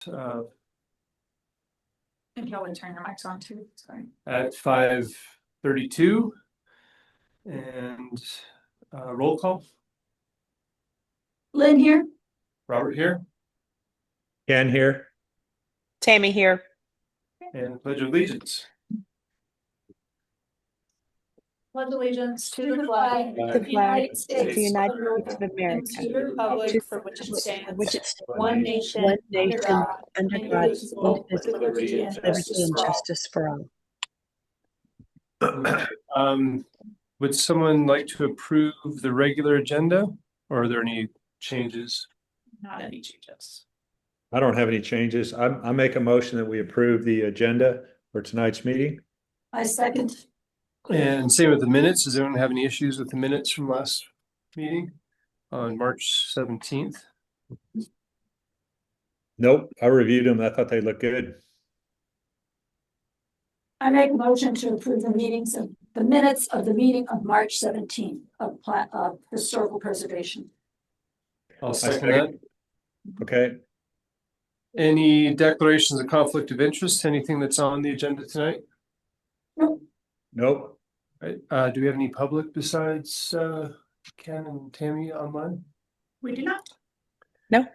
And y'all would turn your mics on too. Sorry. At 5:32, and roll call. Lynn here. Robert here. Ken here. Tammy here. And Pledge of Allegiance. Pledge allegiance to the flag The flag of the United States of America, and to the republic for which it stands, one nation, under God, indivisible, with indivisible, liberty and justice for all. Would someone like to approve the regular agenda, or are there any changes? Not any changes. I don't have any changes. I make a motion that we approve the agenda for tonight's meeting. I second. And same with the minutes. Does anyone have any issues with the minutes from last meeting on March 17th? Nope, I reviewed them. I thought they looked good. I make a motion to approve the minutes of the meeting of March 17th of historical preservation. I'll second that. Okay. Any declarations of conflict of interest? Anything that's on the agenda tonight? Nope. Nope. Right. Do we have any public besides Ken and Tammy online? We do not. No.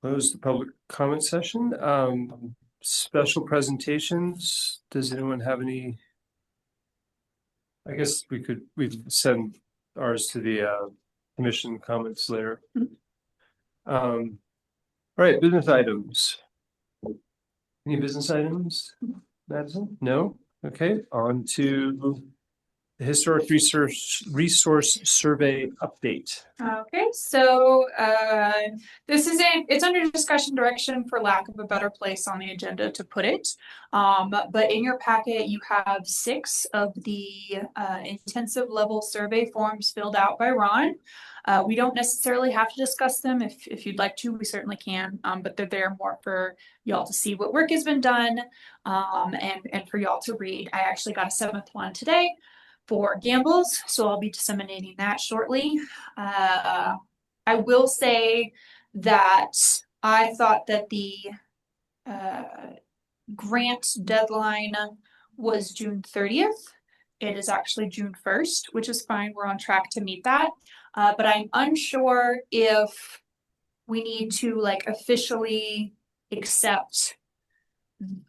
Close the public comment session. Special presentations. Does anyone have any? I guess we'd send ours to the commission comments later. All right, business items. Any business items, Madison? No? Okay, on to the Historic Resource Survey update. Okay, so it's under discussion direction, for lack of a better place on the agenda to put it. But in your packet, you have 6 of the intensive level survey forms filled out by Ron. We don't necessarily have to discuss them. If you'd like to, we certainly can, but they're there more for y'all to see what work has been done, and for y'all to read. I actually got a 7th one today for Gambles, so I'll be disseminating that shortly. I will say that I thought that the grant deadline was June 30th. It is actually June 1st, which is fine. We're on track to meet that. But I'm unsure if we need to officially accept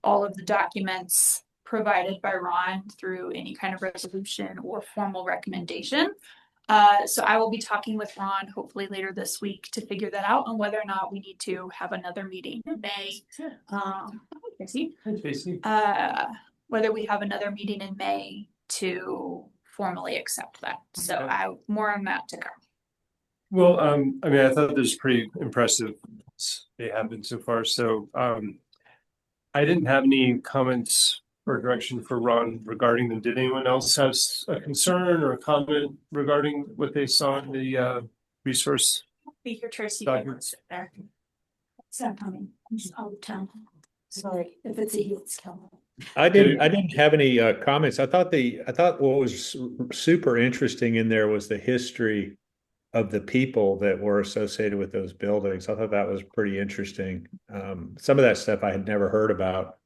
all of the documents provided by Ron through any kind of resolution or formal recommendation. So I will be talking with Ron hopefully later this week to figure that out on whether or not we need to have another meeting in May. Whether we have another meeting in May to formally accept that. So more on that to come. Well, I mean, I thought this was pretty impressive. They have been so far. So I didn't have any comments or direction for Ron regarding them. Did anyone else have a concern or a comment regarding what they saw in the resource? Be here, Tracy. Documents? There. It's not coming. I'm just out of town. Sorry if it's a heat count. I didn't have any comments. I thought what was super interesting in there was the history of the people that were associated with those buildings. I thought that was pretty interesting. Some of that stuff I had never heard about.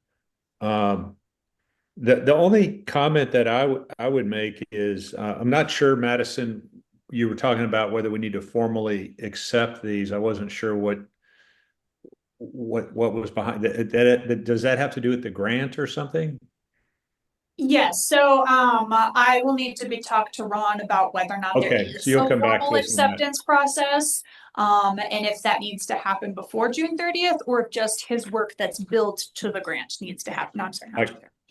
The only comment that I would make is I'm not sure, Madison, you were talking about whether we need to formally accept these. I wasn't sure what was behind that. Does that have to do with the grant or something? Yes, so I will need to talk to Ron about whether or not there is so you'll come back formal acceptance process, and if that needs to happen before June 30th, or if just his work that's built to the grant needs to happen. No, I'm sorry,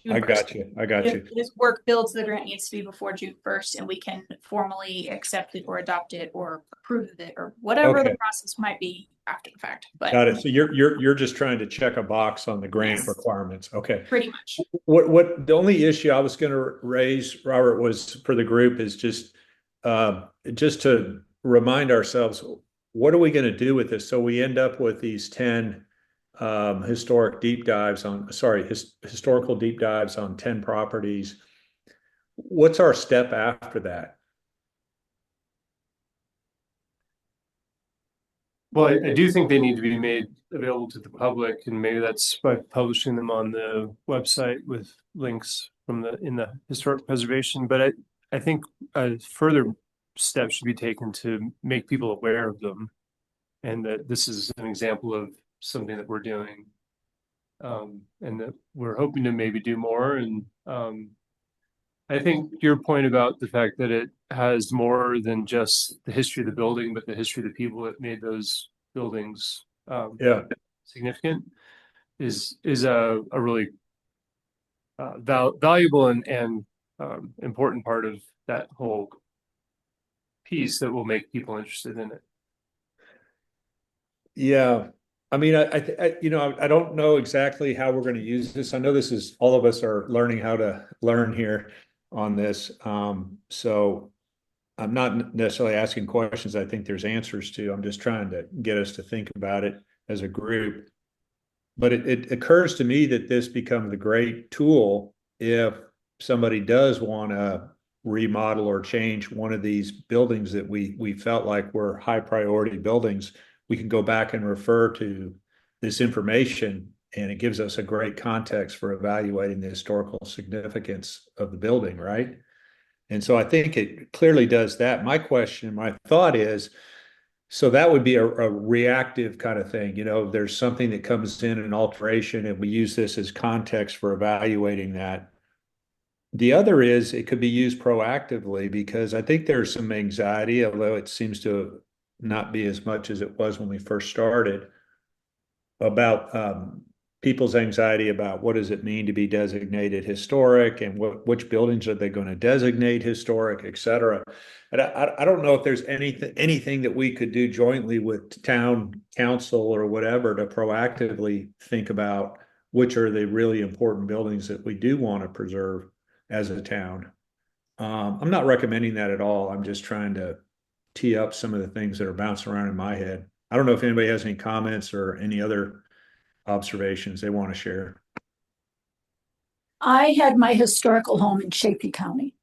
I got you. If his work builds the grant needs to be before June 1st, and we can formally accept it or adopt it or approve it or whatever the process might be after the fact. But got it. So you're just trying to check a box on the grant requirements. Okay. Pretty much. What the only issue I was going to raise, Robert, was for the group is just to remind ourselves, what are we going to do with this? So we end up with these 10 historical deep dives on 10 properties. What's our step after that? Well, I do think they need to be made available to the public, and maybe that's by publishing them on the website with links from in the historic preservation. But I think a further step should be taken to make people aware of them, and that this is an example of something that we're doing, and that we're hoping to maybe do more. And I think your point about the fact that it has more than just the history of the building, but the history of the people that made those buildings Yeah. significant is a really valuable and important part of that whole piece that will make people interested in it. Yeah. I mean, I don't know exactly how we're going to use this. I know this is, all of us are learning how to learn here on this. So I'm not necessarily asking questions I think there's answers to. I'm just trying to get us to think about it as a group. But it occurs to me that this becomes a great tool if somebody does want to remodel or change one of these buildings that we felt like were high priority buildings. We can go back and refer to this information, and it gives us a great context for evaluating the historical significance of the building, right? And so I think it clearly does that. My question, my thought is, so that would be a reactive kind of thing. There's something that comes in, an alteration, and we use this as context for evaluating that. The other is it could be used proactively, because I think there's some anxiety, although it seems to not be as much as it was when we first started, about people's anxiety about what does it mean to be designated historic, and which buildings are they going to designate historic, et cetera. And I don't know if there's anything that we could do jointly with town council or whatever to proactively think about which are the really important buildings that we do want to preserve as a town. I'm not recommending that at all. I'm just trying to tee up some of the things that are bouncing around in my head. I don't know if anybody has any comments or any other observations they want to share. I had my historical home in Chaffee County.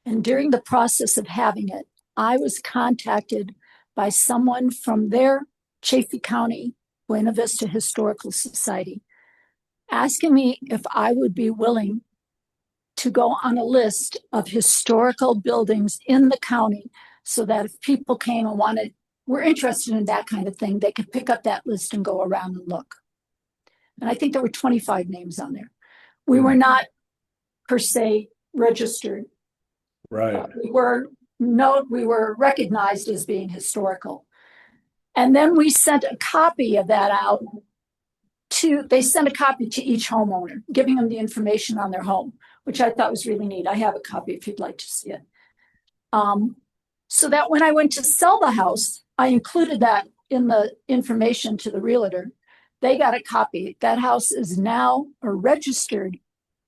And during the process of having it, I was contacted by someone from their Chaffee County Buena Vista Historical Society, asking me if I would be willing to go on a list of historical buildings in the county, so that if people came and were interested in that kind of thing, they could pick up that list and go around and look. And I think there were 25 names on there. We were not per se registered. Right. We were recognized as being historical. And then we sent a copy of that out they sent a copy to each homeowner, giving them the information on their home, which I thought was really neat. I have a copy if you'd like to see it. So that when I went to sell the house, I included that in the information to the realtor. They got a copy. That house is now a registered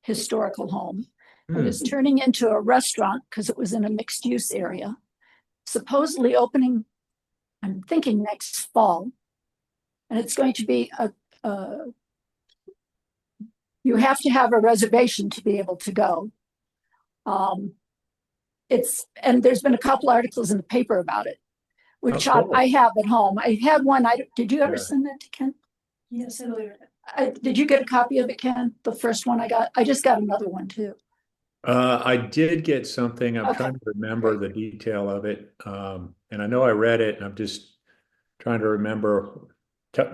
historical home. It is turning into a restaurant because it was in a mixed use area. Supposedly opening, I'm thinking next fall. And it's going to be you have to have a reservation to be able to go. And there's been a couple articles in the paper about it, which cool. I have at home. I had one. Did you ever send that to Ken? Yes, earlier. Did you get a copy of it, Ken? The first one I got. I just got another one too. I did get something. I'm trying to remember the detail of it. And I know I read it, and I'm just trying to remember.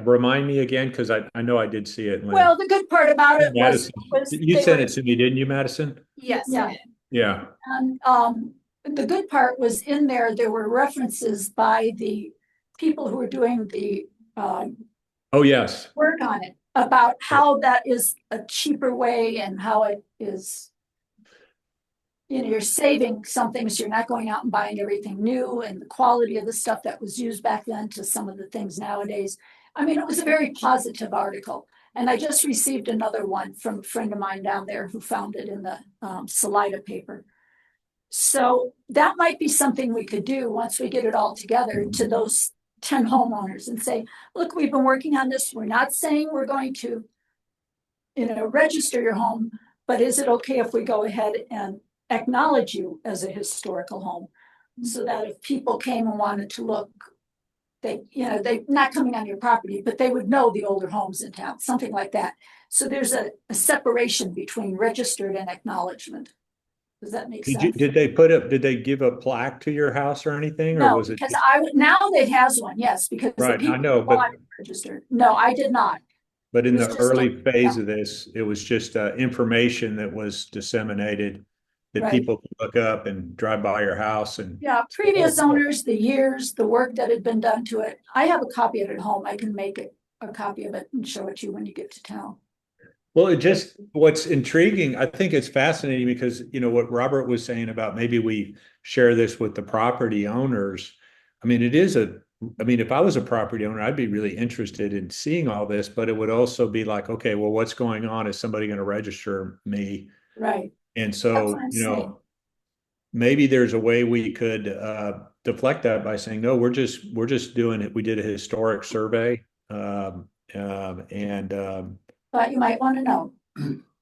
Remind me again, because I know I did see it. Well, the good part about it was you sent it to me, didn't you, Madison? Yes. Yeah. Yeah. And the good part was in there. There were references by the people who were doing the Oh, yes. work on it about how that is a cheaper way, and how it is, you're saving some things. You're not going out and buying everything new, and the quality of the stuff that was used back then to some of the things nowadays. I mean, it was a very positive article. And I just received another one from a friend of mine down there who found it in the Salida paper. So that might be something we could do once we get it all together to those 10 homeowners and say, look, we've been working on this. We're not saying we're going to, register your home, but is it okay if we go ahead and acknowledge you as a historical home, so that if people came and wanted to look, they, they're not coming on your property, but they would know the older homes in town, something like that. So there's a separation between registered and acknowledgement. Does that make sense? Did they give a plaque to your house or anything, or No, was it? because now it has one, yes, because the Right, I people know, bought it registered. No, I did not. but in It was the just early phase yeah. of this, it was just information that was disseminated that Right. people could look up and drive by your house and. Yeah, previous owners, the years, the work that had been done to it. I have a copy of it at home. I can make a copy of it and show it to you when you get to town. Well, what's intriguing, I think it's fascinating because, what Robert was saying about maybe we share this with the property owners. I mean, if I was a property owner, I'd be really interested in seeing all this, but it would also be like, okay, well, what's going on? Is somebody going to register me? Right. And That's so, what I'm saying. maybe there's a way we could deflect that by saying, no, we're just doing it. We did a historic survey. But you might want to know.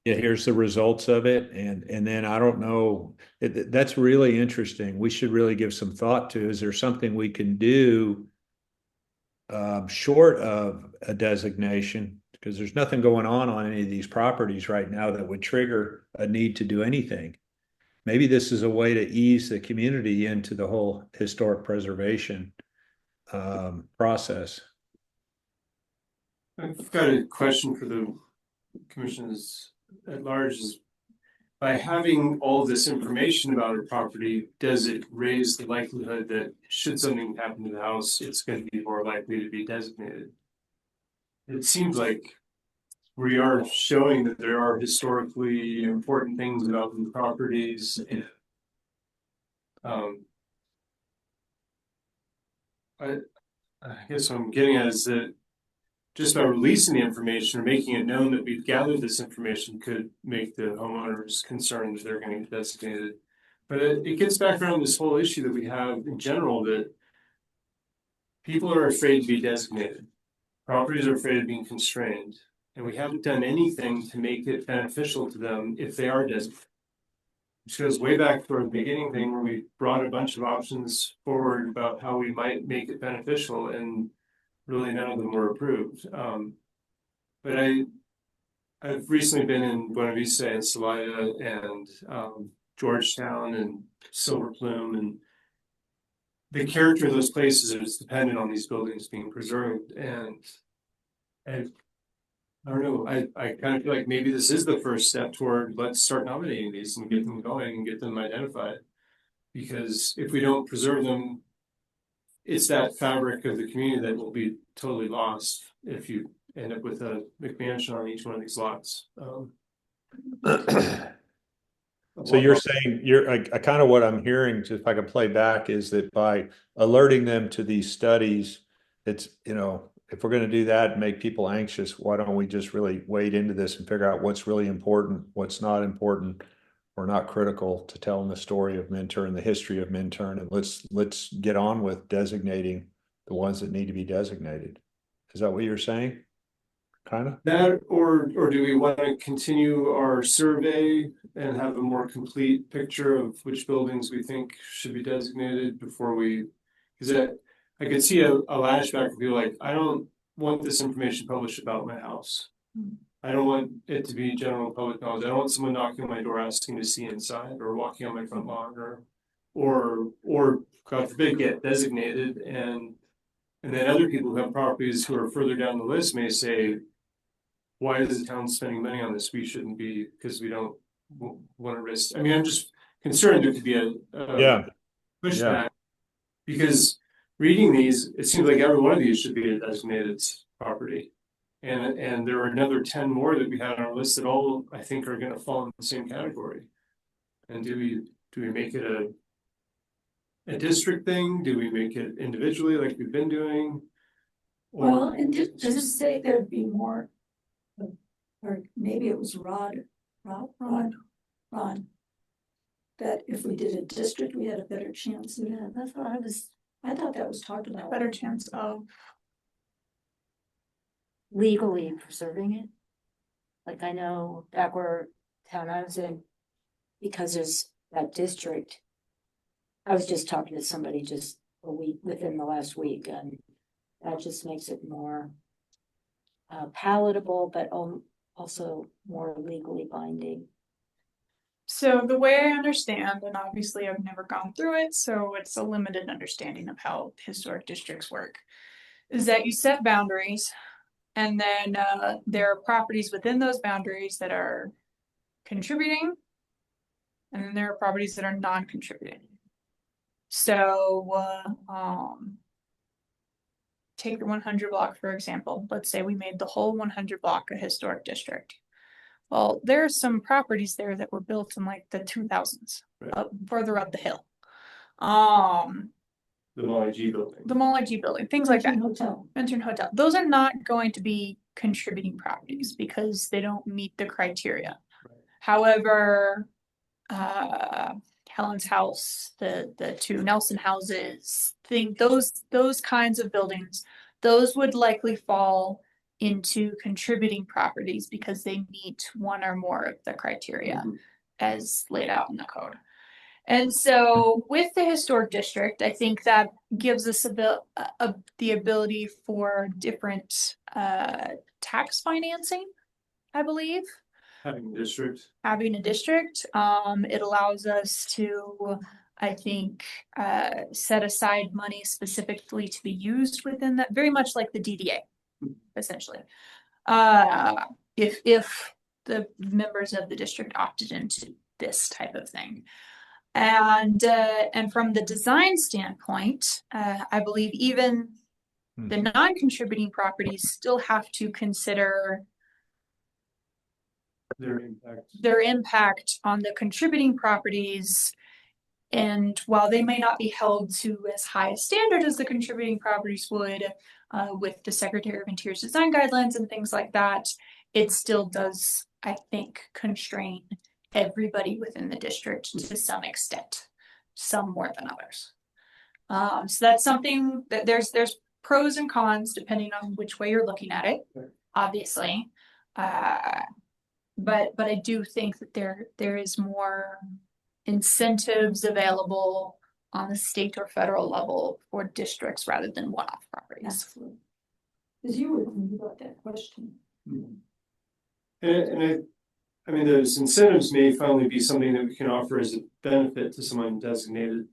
Yeah, here's the results of it. And then I don't know, that's really interesting. We should really give some thought to, is there something we can do short of a designation? Because there's nothing going on any of these properties right now that would trigger a need to do anything. Maybe this is a way to ease the community into the whole historic preservation process. I've got a question for the commissioners at large. Is by having all this information about a property, does it raise the likelihood that should something happen to the house, it's going to be more likely to be designated? It seems like we are showing that there are historically important things about the properties, and I guess what I'm getting at is that just by releasing the information or making it known that we've gathered this information could make the homeowners concerned that they're going to get designated. But it gets back around this whole issue that we have in general, that people are afraid to be designated. Properties are afraid of being constrained. And we haven't done anything to make it beneficial to them if they are designated. Which goes way back to our beginning thing where we brought a bunch of options forward about how we might make it beneficial, and really none of them were approved. But I've recently been in Buena Vista and Salida and Georgetown and Silver Plume, and the character of those places is dependent on these buildings being preserved. And I don't know, I kind of feel like maybe this is the first step toward, let's start nominating these and get them going and get them identified. Because if we don't preserve them, it's that fabric of the community that will be totally lost if you end up with a McMansion on each one of these lots. So you're saying, I kind of what I'm hearing, just if I can play back, is that by alerting them to these studies, it's, if we're going to do that and make people anxious, why don't we just really wade into this and figure out what's really important, what's not important, or not critical to telling the story of Minturn and the history of Minturn, and let's get on with designating the ones that need to be designated. Is that what you're saying? Kind of that, or do we want to continue our survey and have a more complete picture of which buildings we think should be designated before we? Because I could see a lashback of people like, I don't want this information published about my house. I don't want it to be general public knowledge. I don't want someone knocking on my door asking to see inside, or walking on my front lawn, or God forbid, get designated, and then other people who have properties who are further down the list may say, why is the town spending money on this? We shouldn't be, because we don't want to risk. I mean, I'm just concerned there could be a pushback, because reading these, it seems like every one of these should be a designated property. And there are another 10 more that we had on our list that all, I think, are going to fall in the same category. And do we make it a district thing? Do we make it individually like we've been doing? Well, and just say there'd be more, or maybe it was Ron, that if we did a district, we had a better chance. Yeah, that's what I thought that was talked about. Better chance of legally preserving it. Like I know back where town I was in, because there's that district. I was just talking to somebody just within the last week, and That just makes it more palatable, but also more legally binding. So the way I understand, and obviously I've never gone through it, so it's a limited understanding of how historic districts work, is that you set boundaries, and then there are properties within those boundaries that are contributing, and then there are properties that are non-contributing. So take the 100 block, for example. Let's say we made the whole 100 block a historic district. Well, there are some properties there that were built in like the 2000s, up further up the hill. The Molly G building. The Molly G building, things like that. Hotel. Mention hotel. Those are not going to be contributing properties because they don't meet the criteria. Right. However, Helen's house, the two Nelson houses, those kinds of buildings, those would likely fall into contributing properties because they meet one or more of the criteria as laid out in the code. And so with the historic district, I think that gives us the ability for different tax financing, I believe. Having a district. Having a district, it allows us to, I think, set aside money specifically to be used within that, very much like the DDA, essentially. If the members of the district opted into this type of thing. And from the design standpoint, I believe even the non-contributing properties still have to consider their impact on the contributing properties. And while they may not be held to as high a standard as the contributing properties would, with the Secretary of Interior's design guidelines and things like that, it still does, I think, constrain everybody within the district to some extent, some more than others. So that's something that there's pros and cons depending on which way you're looking at it, obviously. But I do think that there is more incentives available on the state or federal level for districts rather than one-off properties. Absolutely. Because you were thinking about that question. And I mean, those incentives may finally be something that we can offer as a benefit to someone designated.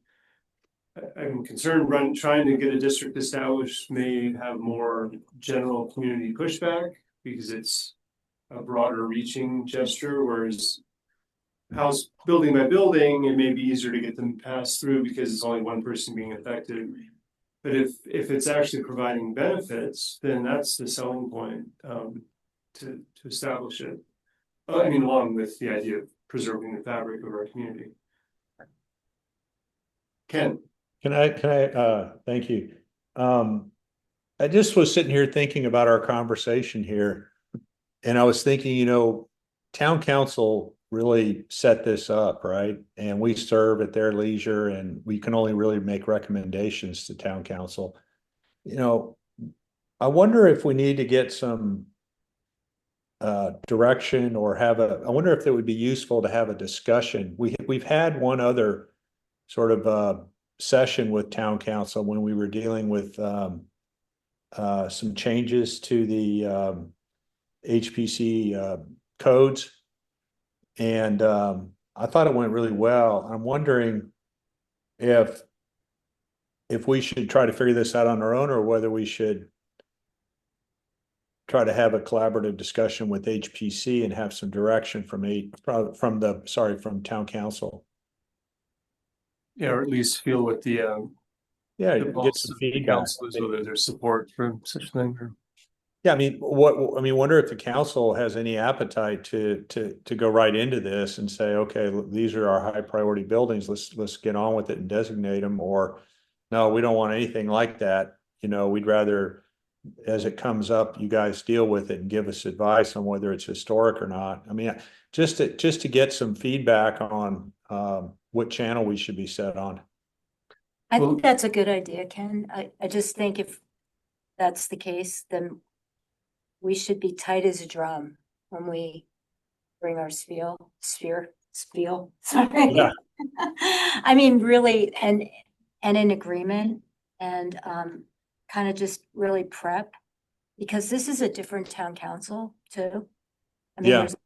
I'm concerned trying to get a district established may have more general community pushback because it's a broader reaching gesture, whereas house building by building, it may be easier to get them passed through because it's only one person being affected. But if it's actually providing benefits, then that's the selling point to establish it. I mean, along with the idea of preserving the fabric of our community. Ken. Can I thank you. I just was sitting here thinking about our conversation here. And I was thinking, town council really set this up, right? And we serve at their leisure and we can only really make recommendations to town council. I wonder if we need to get some direction or I wonder if it would be useful to have a discussion. We've had one other sort of session with town council when we were dealing with some changes to the HPC codes. And I thought it went really well. I'm wondering if we should try to figure this out on our own or whether we should try to have a collaborative discussion with HPC and have some direction from town council. Yeah, or at least feel what the get some feedback. Whether there's support for such a thing. Yeah, wonder if the council has any appetite to go right into this and say, okay, these are our high priority buildings. Let's get on with it and designate them. Or no, we don't want anything like that. We'd rather, as it comes up, you guys deal with it and give us advice on whether it's historic or not. I mean, just to get some feedback on what channel we should be set on. I think that's a good idea, Ken. I just think if that's the case, then we should be tight as a drum when we bring our spiel. Sorry. Yeah. I mean, really, and in agreement and kind of just really prep, because this is a different town council too. I mean, Yeah. there's,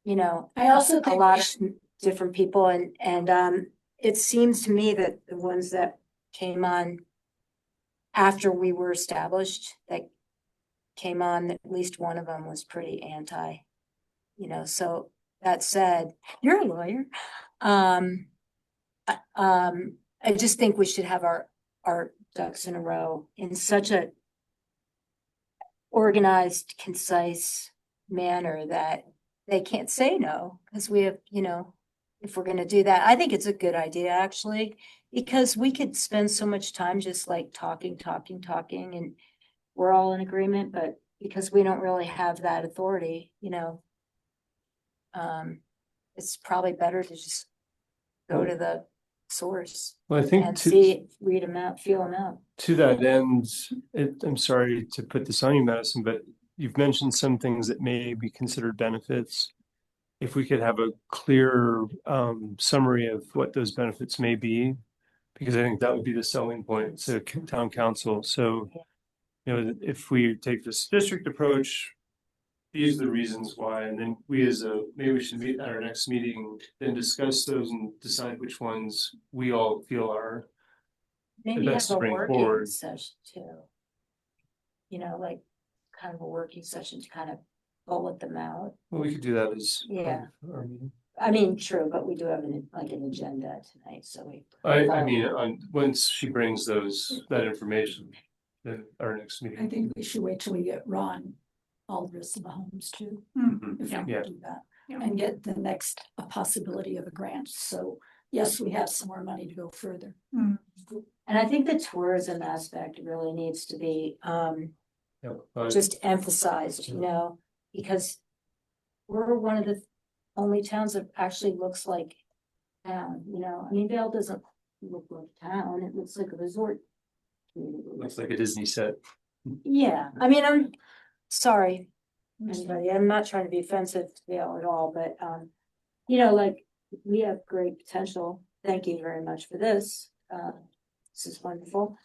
you know, I also a think lot we of should- different people, and it seems to me that the ones that came on after we were established, that came on, at least one of them was pretty anti, you know, so that said, you're a lawyer. I just think we should have our ducks in a row in such a organized, concise manner that they can't say no, because we have, you know, if we're gonna do that, I think it's a good idea, actually, because we could spend so much time just like talking, and we're all in agreement, but because we don't really have that authority, you know, it's probably better to just go to the source Well, I think and see, read them out, feel them out. to that end, I'm sorry to put this on you, Madison, but you've mentioned some things that may be considered benefits. If we could have a clear summary of what those benefits may be, because I think that would be the selling point to town council. So, you know, if we take this district approach, these are the reasons why, and then we maybe we should meet at our next meeting, then discuss those and decide which ones we all feel are Maybe best have to a bring working forward. session too. You know, like kind of a working session to kind of bullet them out. Well, we could do that as Yeah. our meeting. I mean, true, but we do have an agenda tonight, so we. I mean, once she brings that information, then our next I meeting. think we should wait till we get Ron all the rest of the homes too, Mhm. if we Yeah. can do that. Yeah. And get the next a possibility of a grant. So yes, we have some more money to go further. And I think the tourism aspect really needs to be Yeah, just emphasized, you know, because we're one of the only towns that actually looks like town, you know, I mean, Vale doesn't look like town, it looks like a resort community. looks like a Disney set. Yeah, I mean, I'm sorry, anybody, I'm not trying to be offensive to Vale at all, but, you know, like, we have great potential. Thank you very much for this. This is wonderful.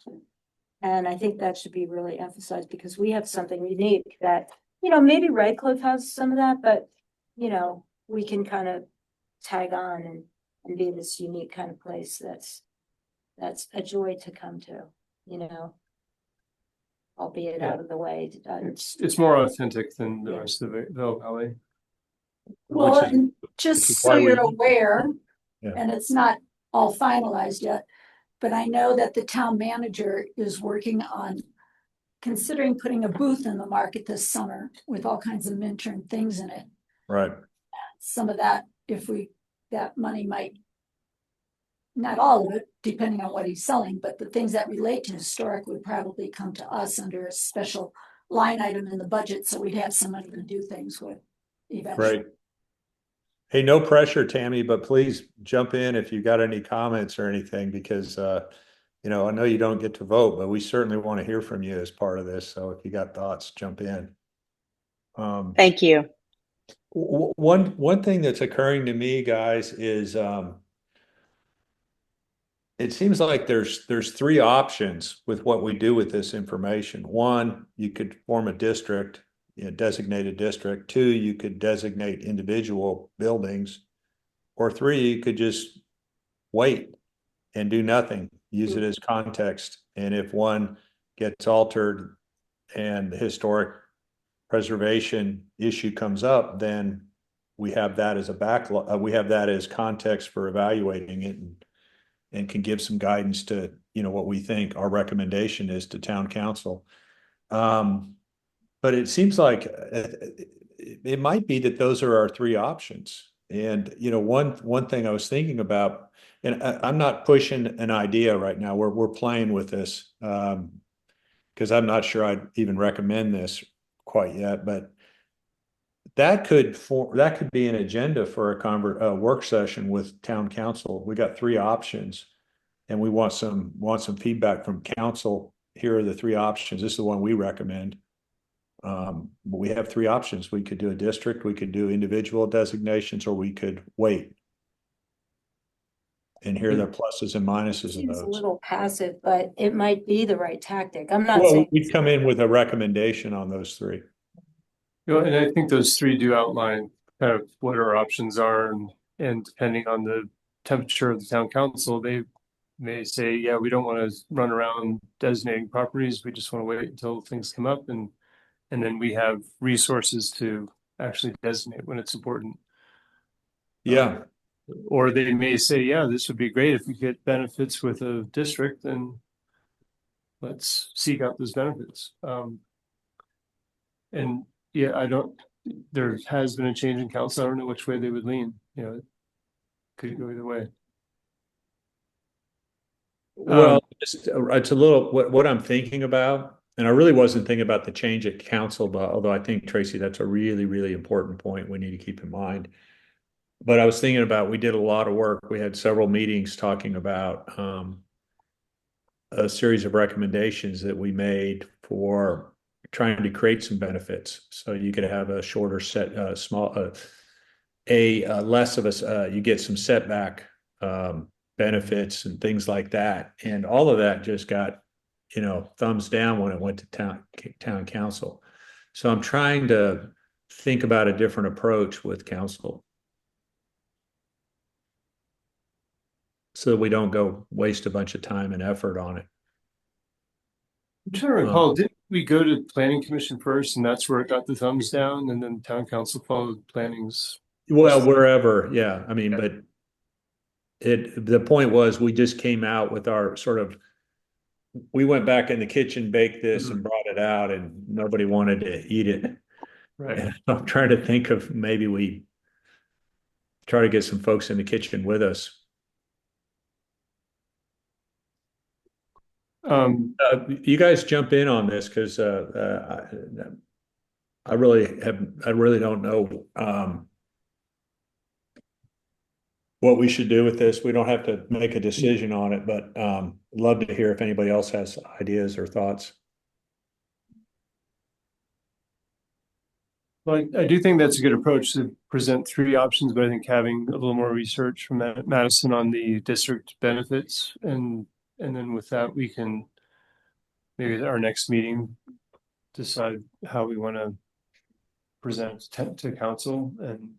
And I think that should be really emphasized because we have something unique that, you know, maybe Redcliffe has some of that, but, you know, we can kind of tag on and be this unique kind of place that's a joy to come to, you know, albeit out of the way. It's more authentic than the Yeah. rest of the Vail Valley. Well, Which is- and just which is so why we- you're aware, Yeah. and it's not all finalized yet, but I know that the town manager is working on considering putting a booth in the market this summer with all kinds of Minturn things in it. Right. Some of that, that money might, not all of it, depending on what he's selling, but the things that relate to historic would probably come to us under a special line item in the budget, so we'd have some money to do things with eventually. Great. Hey, no pressure, Tammy, but please jump in if you got any comments or anything, because, you know, I know you don't get to vote, but we certainly want to hear from you as part of this. So if you got thoughts, jump in. Thank you. One thing that's occurring to me, guys, is, it seems like there's three options with what we do with this information. One, you could form a district, designated district. Two, you could designate individual buildings. Or three, you could just wait and do nothing, use it as context. And if one gets altered and the historic preservation issue comes up, then we have that as a backlog, we have that as context for evaluating it and can give some guidance to, you know, what we think our recommendation is to town council. But it seems like it might be that those are our three options. And, you know, one thing I was thinking about, and I'm not pushing an idea right now. We're playing with this, because I'm not sure I'd even recommend this quite yet, but that could be an agenda for a work session with town council. We got three options, and we want some feedback from council. Here are the three options. This is the one we recommend. But we have three options. We could do a district, we could do individual designations, or we could wait. and hear the pluses and minuses of Seems a those. little passive, but it might be the right tactic. I'm not Well, saying. we'd come in with a recommendation on those three. You know, and I think those three do outline kind of what our options are, and depending on the temperature of the town council, they may say, yeah, we don't want to run around designating properties. We just want to wait until things come up, and then we have resources to actually designate when it's important. Yeah. Or they may say, yeah, this would be great if we get benefits with a district, then let's seek out those benefits. And yeah, there has been a change in council. I don't know which way they would lean. You know, it could go either way. Well, it's a little what I'm thinking about, and I really wasn't thinking about the change at council, but although I think, Tracy, that's a really, really important point we need to keep in mind. But I was thinking about, we did a lot of work. We had several meetings talking about a series of recommendations that we made for trying to create some benefits. So you could have a shorter set, less of a, you get some setback benefits and things like that. And all of that just got, thumbs down when it went to town council. So I'm trying to think about a different approach with council, so that we don't go waste a bunch of time and effort on it. I'm trying to recall, didn't we go to planning commission first, and that's where it got the thumbs down, and then town council followed planning's? Well, wherever, yeah. I mean, but the point was, we just came out with our we went back in the kitchen, baked this and brought it out, and nobody wanted to eat it. Right. And I'm trying to think of, maybe we try to get some folks in the kitchen with us. You guys jump in on this, because I really don't know what we should do with this. We don't have to make a decision on it, but love to hear if anybody else has ideas or thoughts. Well, I do think that's a good approach to present three options, but I think having a little more research from Madison on the district benefits, and then with that, we can maybe at our next meeting decide how we want to present to council, and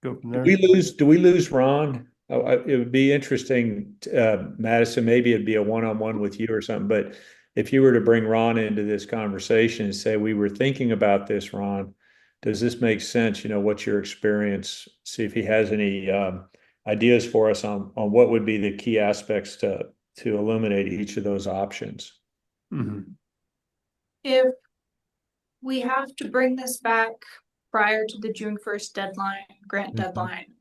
go from there. Do we lose Ron? It would be interesting, Madison, maybe it'd be a one-on-one with you or something, but if you were to bring Ron into this conversation and say, we were thinking about this, Ron, does this make sense? What's your experience? See if he has any ideas for us on what would be the key aspects to eliminate each of those options. Mm-hmm. If we have to bring this back prior to the June 1st deadline, grant deadline,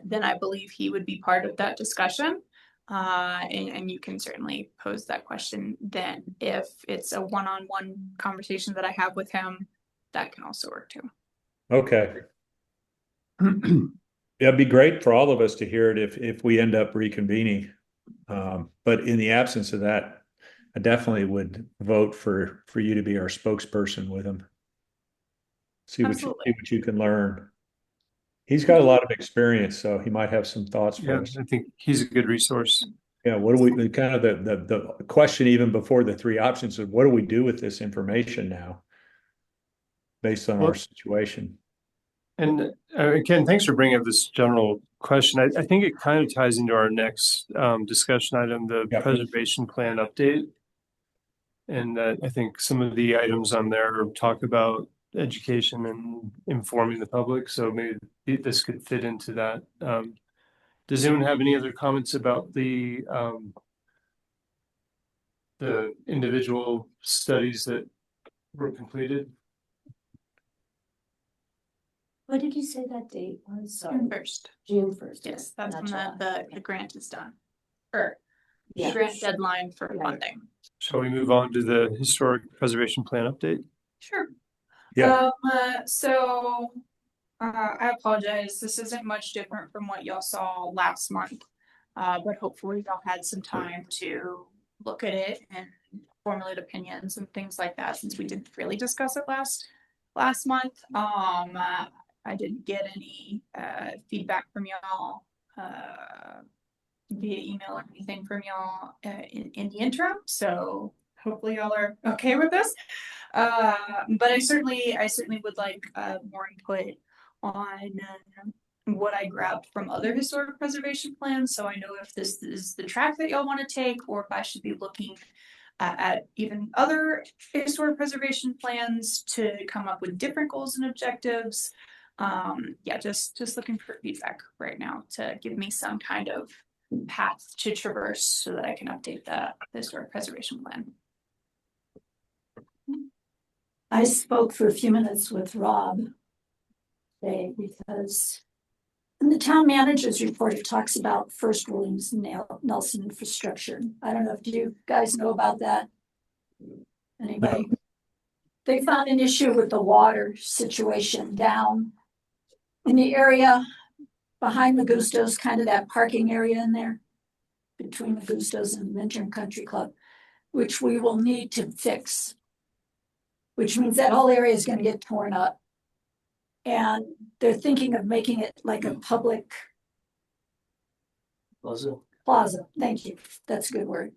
then I believe he would be part of that discussion. And you can certainly pose that question then. If it's a one-on-one conversation that I have with him, that can also work too. Okay. It'd be great for all of us to hear it if we end up reconvening. But in the absence of that, I definitely would vote for you to be our spokesperson with him. See what you can learn. He's got a lot of experience, so he might have some thoughts for us. I think he's a good resource. Yeah, what do we kind of the question even before the three options of what do we do with this information now, based on our situation? And Ken, thanks for bringing up this general question. I think it kind of ties into our next discussion item, the preservation plan update. And I think some of the items on there talk about education and informing the public. So maybe this could fit into that. Does anyone have any other comments about the individual studies that were completed? What did you say that date was? Sorry. June 1st. June 1st. Yes, that's when July. the grant is done. Or Yeah. grant deadline for funding. Shall we move on to the historic preservation plan update? Sure. Yeah. I apologize. This isn't much different from what y'all saw last month. But hopefully y'all had some time to look at it and formulate opinions and things like that, since we didn't really discuss it last month. I didn't get any feedback from y'all via email or anything from y'all in the interim. So hopefully y'all are okay with this. But I certainly would like more input on what I grabbed from other historic preservation plans. So I know if this is the track that y'all want to take, or if I should be looking at even other historic preservation plans to come up with different goals and objectives. Yeah, just looking for feedback right now to give me some kind of path to traverse so that I can update the historic preservation plan. I spoke for a few minutes with Rob today because in the town manager's report, it talks about First Williams Nelson infrastructure. I don't know if you guys know about that. Anybody? They found an issue with the water situation down in the area behind Magusto's, kind of that parking area in there between Magusto's and Minturn Country Club, which we will need to fix, which means that whole area is going to get torn up. And they're thinking of making it like a public plaza. Thank you. That's a good word.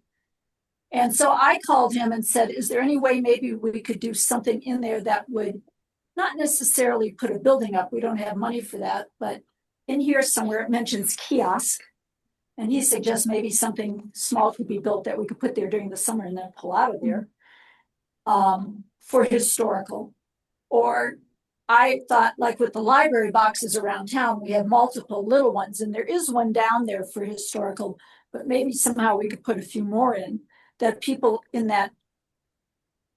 And so I called him and said, is there any way maybe we could do something in there that would not necessarily put a building up? We don't have money for that, but in here somewhere it mentions kiosk. And he suggests maybe something small could be built that we could put there during the summer and then pull out of there for historical. Or I thought, like with the library boxes around town, we have multiple little ones, and there is one down there for historical, but maybe somehow we could put a few more in that people in that,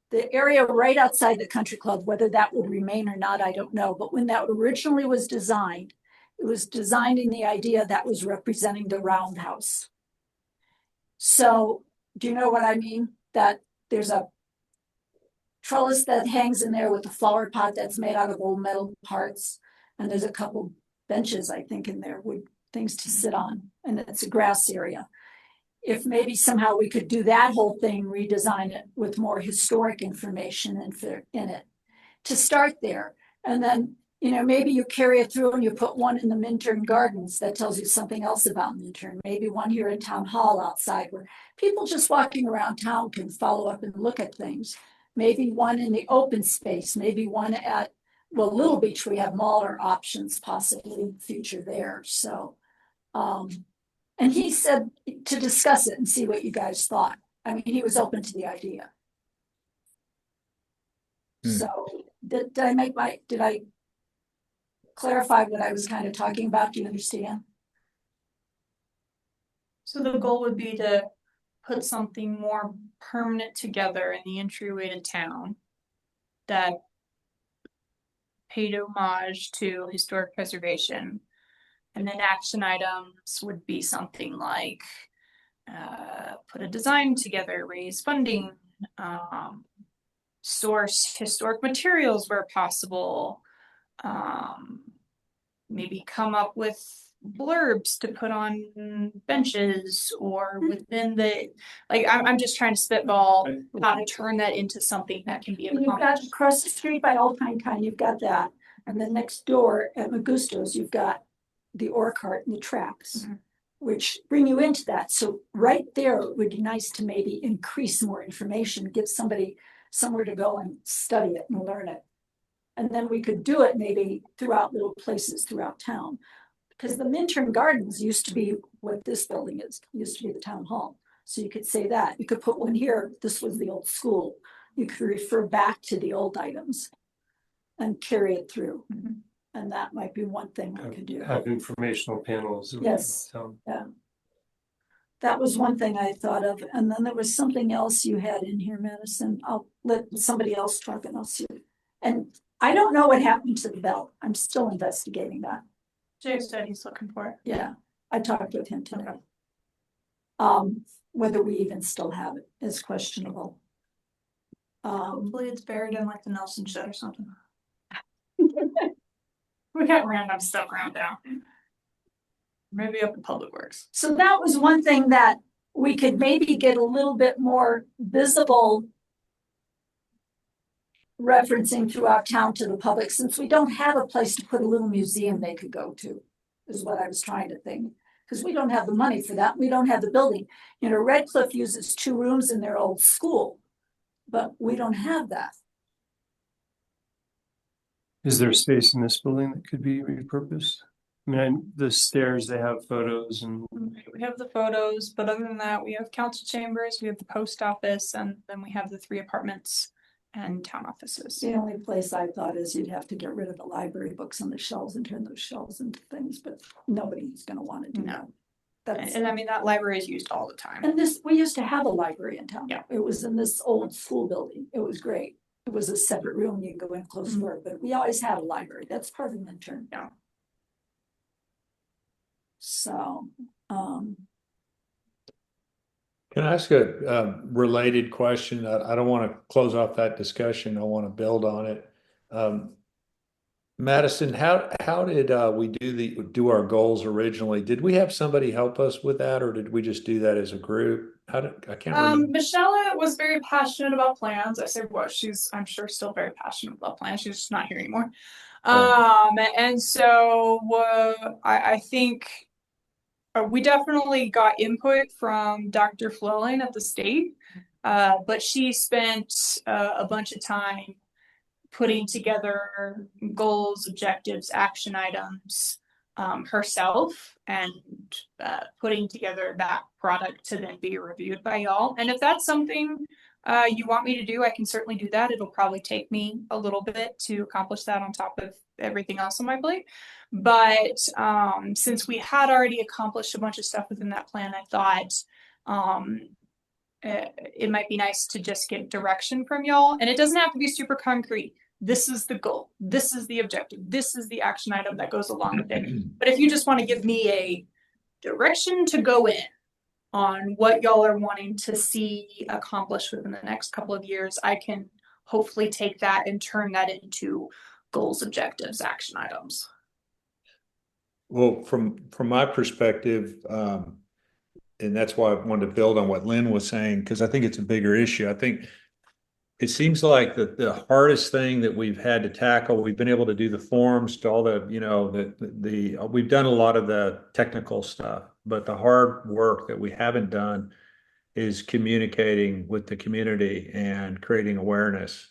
the area right outside the country club, whether that would remain or not, I don't know. But when that originally was designed, it was designed in the idea that was representing the roundhouse. So do you know what I mean? That there's a trellis that hangs in there with a flower pot that's made out of old metal parts. And there's a couple benches, I think, in there with things to sit on. And it's a grass area. If maybe somehow we could do that whole thing, redesign it with more historic information in it to start there. And then, you know, maybe you carry it through and you put one in the Minturn Gardens that tells you something else about Minturn. Maybe one here in Town Hall outside where people just walking around town can follow up and look at things. Maybe one in the open space, maybe one at, well, Little Beach, we have smaller options possibly in the future there. So, and he said to discuss it and see what you guys thought. I mean, he was open to the idea. So did I clarify what I was kind of talking about? Do you understand? So the goal would be to put something more permanent together in the entryway to town that paid homage to historic preservation. And then action items would be something like put a design together, raise funding, source historic materials where possible, maybe come up with blurbs to put on benches or within the, like, I'm just trying to spitball how to turn that into something that can be You've got across the street by Old Pine Kind, you've got that. And then next door at Magusto's, you've got the ore cart and the tracks, which bring you into that. So right there, it would be nice to maybe increase more information, give somebody somewhere to go and study it and learn it. And then we could do it maybe throughout little places throughout town. Because the Minturn Gardens used to be what this building is, used to be the town hall. So you could say that. You could put one here, this was the old school. You could refer back to the old items and carry it through. And that might be one thing we could do. Have informational panels. Yes. Yeah. That was one thing I thought of. And then there was something else you had in here, Madison. I'll let somebody else talk and I'll see. And I don't know what happened to the belt. I'm still investigating that. Jay said he's looking for it. Yeah, I talked with him today. Whether we even still have it is questionable. Hopefully it's buried in like the Nelson shed or something. We got random stuff around down. Maybe up in Public Works. So that was one thing that we could maybe get a little bit more visible referencing throughout town to the public, since we don't have a place to put a little museum they could go to, is what I was trying to think. because we don't have the money for that. We don't have the building. You know, Red Cliff uses 2 rooms in their old school, but we don't have that. Is there space in this building that could be repurposed? I mean, the stairs, they have photos and We have the photos, but other than that, we have council chambers, we have the post office, and then we have the 3 apartments and town offices. The only place I thought is you'd have to get rid of the library books on the shelves and turn those shelves into things, but nobody's gonna want to do that. No. That's, And I mean, that library is used all the time. and this, we used to have a library in town. Yeah. It was in this old school building. It was great. It was a separate room. You could go in close to work, but we always had a library. That's part of the intern. Yeah. So, Can I ask a related question? I don't want to close off that discussion. I want to build on it. Madison, how did we do our goals originally? Did we have somebody help us with that, or did we just do that as a group? I can't remember. Michelle was very passionate about plans. I said, what? She's, I'm sure, still very passionate about plans. She's just not here anymore. And so I think we definitely got input from Dr. Flowing at the state, but she spent a bunch of time putting together goals, objectives, action items herself, and putting together that product to then be reviewed by y'all. And if that's something you want me to do, I can certainly do that. It'll probably take me a little bit to accomplish that on top of everything else on my plate. But since we had already accomplished a bunch of stuff within that plan, I thought it might be nice to just get direction from y'all. And it doesn't have to be super concrete. This is the goal. This is the objective. This is the action item that goes along with it. But if you just want to give me a direction to go in on what y'all are wanting to see accomplished within the next couple of years, I can hopefully take that and turn that into goals, objectives, action items. Well, from my perspective, and that's why I wanted to build on what Lynn was saying, because I think it's a bigger issue. I think it seems like the hardest thing that we've had to tackle, we've been able to do the forms, to all the, we've done a lot of the technical stuff, but the hard work that we haven't done is communicating with the community and creating awareness.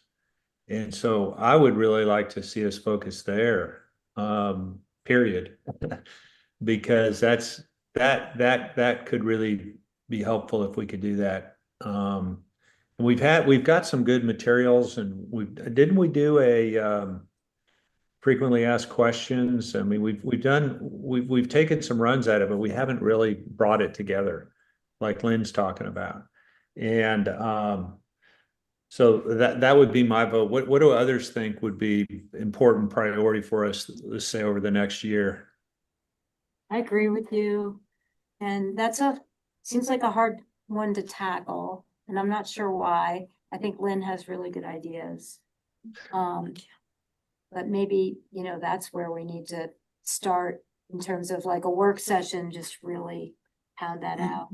And so I would really like to see us focus there, period, because that could really be helpful if we could do that. We've got some good materials, and didn't we do a frequently asked questions? I mean, we've taken some runs at it, but we haven't really brought it together like Lynn's talking about. And so that would be my vote. What do others think would be important priority for us, let's say, over the next year? I agree with you. And seems like a hard one to tackle. And I'm not sure why. I think Lynn has really good ideas. But maybe, that's where we need to start in terms of like a work session, just really pound that out.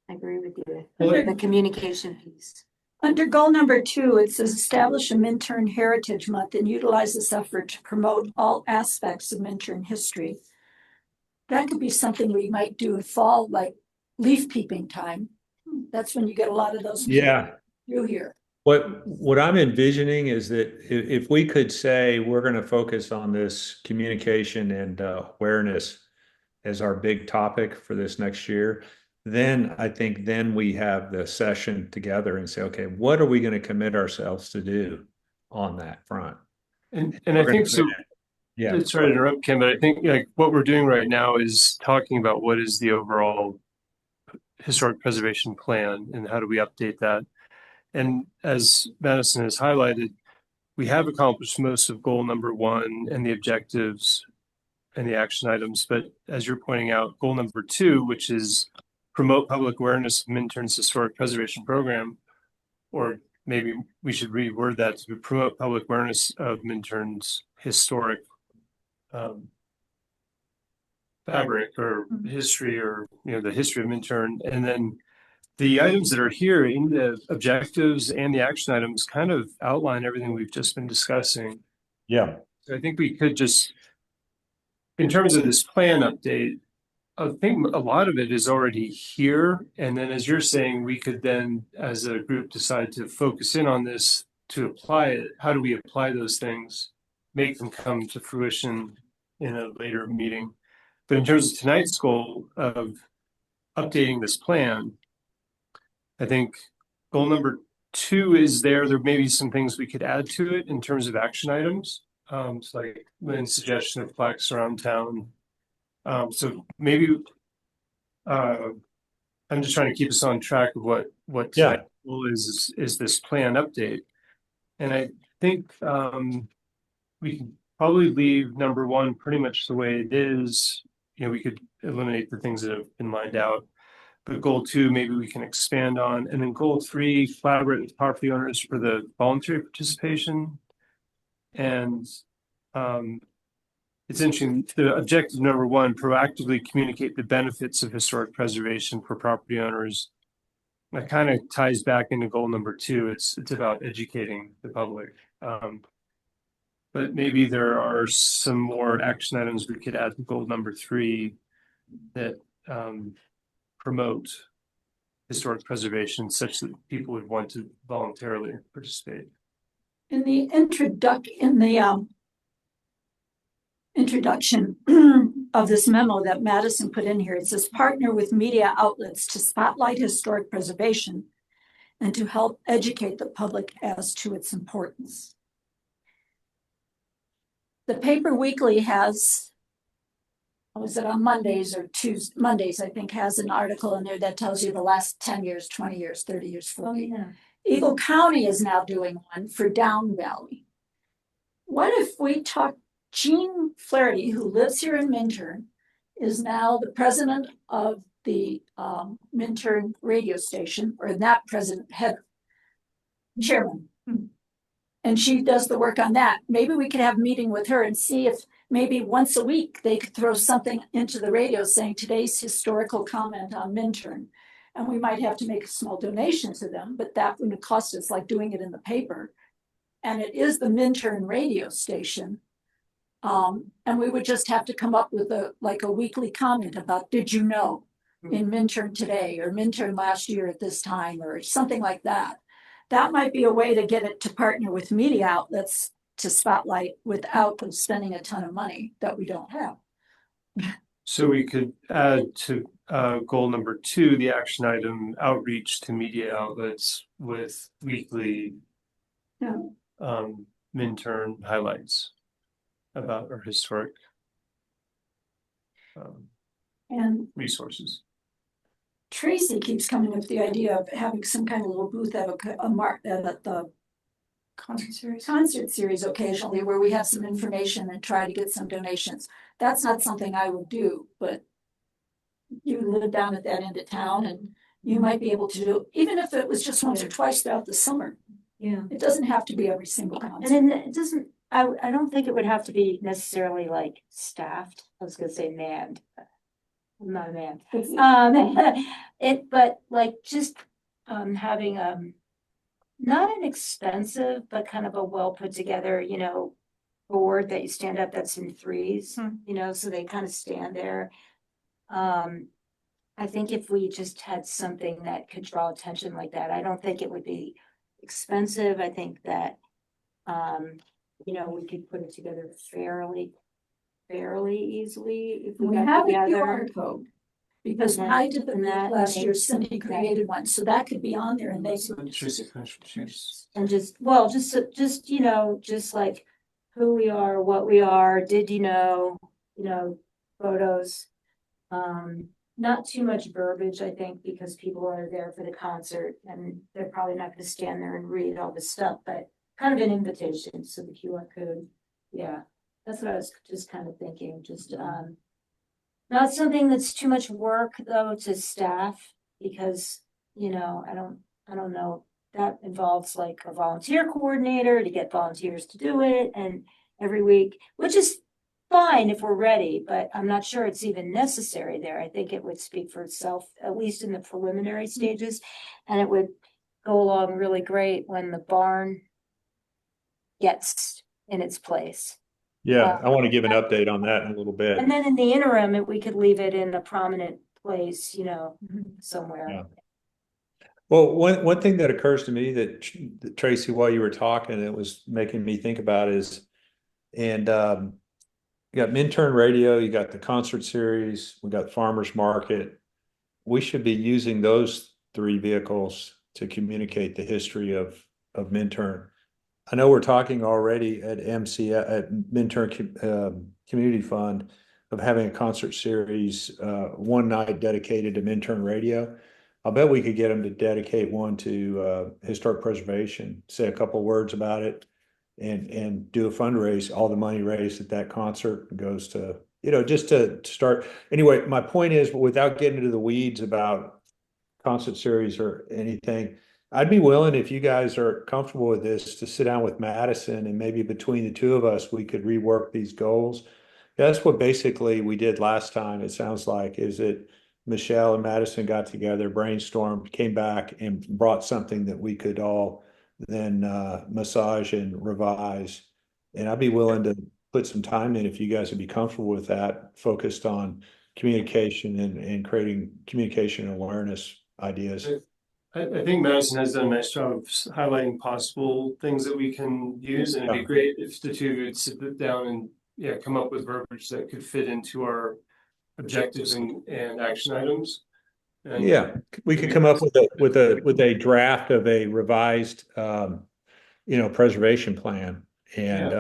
I agree with you. The communication piece. under goal number 2, it says establish a Minturn Heritage Month and utilize this effort to promote all aspects of Minturn history. That could be something we might do in fall, like leaf peeping time. That's when you get a lot of those through here. What I'm envisioning is that if we could say we're going to focus on this communication and awareness as our big topic for this next year, then I think then we have the session together and say, okay, what are we going to commit ourselves to do on that front? And I think so. Yeah. Sorry to interrupt, Kim, but I think like what we're doing right now is talking about what is the overall historic preservation plan and how do we update that. And as Madison has highlighted, we have accomplished most of goal number 1 and the objectives and the action items. But as you're pointing out, goal number 2, which is promote public awareness of Minturn's historic preservation program, or maybe we should reword that to promote public awareness of Minturn's historic fabric or history, or the history of Minturn. And then the items that are here in the objectives and the action items kind of outline everything we've just been discussing. Yeah. So I think we could just, in terms of this plan update, I think a lot of it is already here. And then as you're saying, we could then, as a group, decide to focus in on this to apply it. How do we apply those things, make them come to fruition in a later meeting? But in terms of tonight's goal of updating this plan, I think goal number 2 is there. There may be some things we could add to it in terms of action items. So like Lynn's suggestion of plaques around town. So maybe I'm just trying to keep us on track of what tonight's goal is this plan update. And I think we can probably leave number 1 pretty much the way it is. We could eliminate the things that have been lined out. But goal 2, maybe we can expand on. And then goal 3, collaborate with property owners for the voluntary participation. And it's interesting, the objective number 1, proactively communicate the benefits of historic preservation for property owners. That kind of ties back into goal number 2. It's about educating the public. But maybe there are some more action items we could add to goal number 3 that promote historic preservation such that people would want to voluntarily participate. In the introduction of this memo that Madison put in here, it says partner with media outlets to spotlight historic preservation and to help educate the public as to its importance. The paper weekly has, was it on Mondays or Tuesdays? Mondays, I think, has an article in there that tells you the last 10 years, 20 years, 30 years, 40. Yeah. Eagle County is now doing one for Down Valley. What if we talk, Jean Flaherty, who lives here in Minturn, is now the president of the Minturn radio station, or not president, head chairman. And she does the work on that. Maybe we could have a meeting with her and see if maybe once a week they could throw something into the radio saying today's historical comment on Minturn. And we might have to make a small donation to them, but that wouldn't cost us like doing it in the paper. And it is the Minturn radio station. And we would just have to come up with a weekly comment about, did you know in Minturn today or Minturn last year at this time or something like that. That might be a way to get it to partner with media outlets to spotlight without them spending a ton of money that we don't have. So we could add to goal number 2, the action item outreach to media outlets with weekly Minturn highlights about our historic and resources. Tracy keeps coming up with the idea of having some kind of little booth at the concert series occasionally where we have some information and try to get some donations. That's not something I would do, but you live down at that end of town and you might be able to do, even if it was just once or twice throughout the summer. Yeah. It doesn't have to be every single concert. And then it doesn't, I don't think it would have to be necessarily like staffed. I was gonna say manned. I'm not a man. But like just having not an expensive, but kind of a well put together, board that you stand up that's in threes, so they kind of stand there. I think if we just had something that could draw attention like that, I don't think it would be expensive. I think that we could put it together fairly easily if we got have a together. QR code. Because when I did the math last year, Cindy created one, so that could be on there and they and just like who we are, what we are, did photos. Not too much verbiage, I think, because people are there for the concert and they're probably not going to stand there and read all this stuff, but kind of an invitation. So the QR code, yeah, that's what I was just kind of thinking. Just not something that's too much work though to staff, because I don't know, that involves like a volunteer coordinator to get volunteers to do it, and every week, which is fine if we're ready, but I'm not sure it's even necessary there. I think it would speak for itself, at least in the preliminary stages, and it would go along really great when the barn gets in its place. Yeah, I want to give an update on that in a little bit. And then in the interim, we could leave it in a prominent place, somewhere. Yeah. Well, one thing that occurs to me that Tracy, while you were talking, it was making me think about is, and you got Minturn Radio, you got the concert series, we got Farmers Market. We should be using those three vehicles to communicate the history of Minturn. I know we're talking already at Minturn Community Fund of having a concert series, one night dedicated to Minturn Radio. I'll bet we could get them to dedicate one to historic preservation, say a couple words about it, and do a fundraise. All the money raised at that concert goes to, just to start. Anyway, my point is, without getting into the weeds about concert series or anything, I'd be willing, if you guys are comfortable with this, to sit down with Madison, and maybe between the two of us, we could rework these goals. That's what basically we did last time, it sounds like, is that Michelle and Madison got together, brainstormed, came back and brought something that we could all then massage and revise. And I'd be willing to put some time in, if you guys would be comfortable with that, focused on communication and creating communication awareness ideas. I think Madison has done a nice job of highlighting possible things that we can use, and it'd be great if the two would sit down and come up with verbiage that could fit into our objectives and action items. And yeah, we could come up with a draft of a revised preservation plan and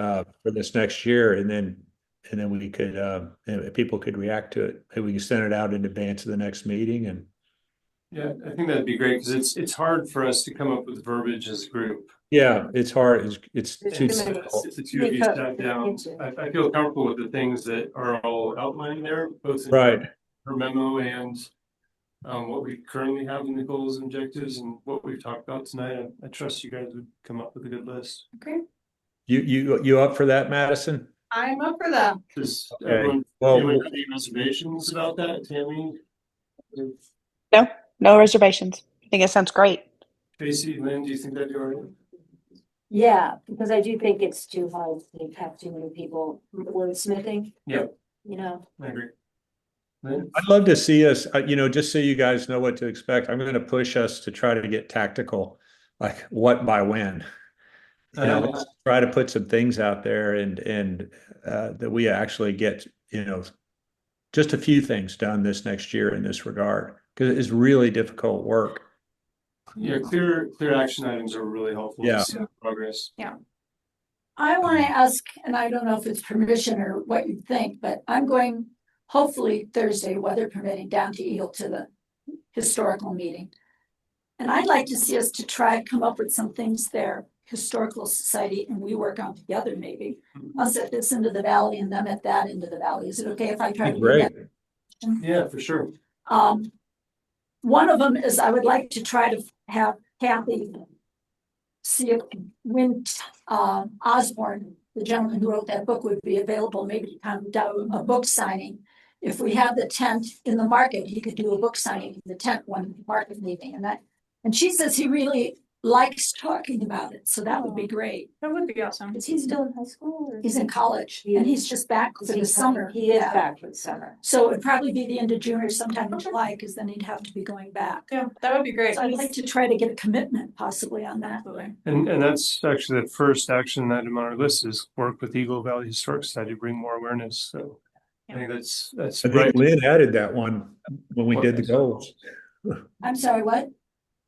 for this next year, and then we could and people could react to it. Maybe we can send it out in advance of the next meeting. And yeah, I think that'd be great, because it's hard for us to come up with verbiage as a group. yeah, it's hard. It's too difficult. If the two of you sat down, I feel comfortable with the things that are all outlined there, both in right. her memo and what we currently have in the goals and objectives and what we've talked about tonight. I trust you guys would come up with a good list. Okay. You up for that, Madison? I'm up for that. Does Okay. anyone have any reservations about that, Tammy? No reservations. I think it sounds great. Tracy, Lynn, do you think that'd be all right? Yeah, because I do think it's too hard to have too many people wordsmithing. Yep. I agree. Lynn? I'd love to see us, just so you guys know what to expect. I'm going to push us to try to get tactical, like what by when. Let's try to put some things out there and that we actually get, just a few things done this next year in this regard, because it's really difficult work. Yeah, clear action items are really helpful. Yeah. To see progress. Yeah. I want to ask, and I don't know if it's permission or what you think, but I'm going hopefully Thursday, weather permitting, down to Eagle to the historical meeting. And I'd like to see us to try to come up with some things there, historical society, and we work on together maybe. I'll set this into the valley and them at that into the valley. Is it okay if I try to do that? Yeah, for sure. One of them is I would like to try to have Kathy see if when Osborne, the gentleman who wrote that book, would be available, maybe to come down a book signing. If we have the tent in the market, he could do a book signing in the tent one market meeting, and she says he really likes talking about it, so that would be great. That would be awesome. Is he still in high school? Or He's in college and he's just back for the summer. He is back for the summer. So it'd probably be the end of June or sometime in July, because then he'd have to be going back. Yeah, that would be great. So I'd like to try to get a commitment possibly on that. And that's actually the first action item on our list, is work with Eagle Valley Historic Society to bring more awareness. So I think that's I right. think Lynn added that one when we did the goals. I'm sorry, what?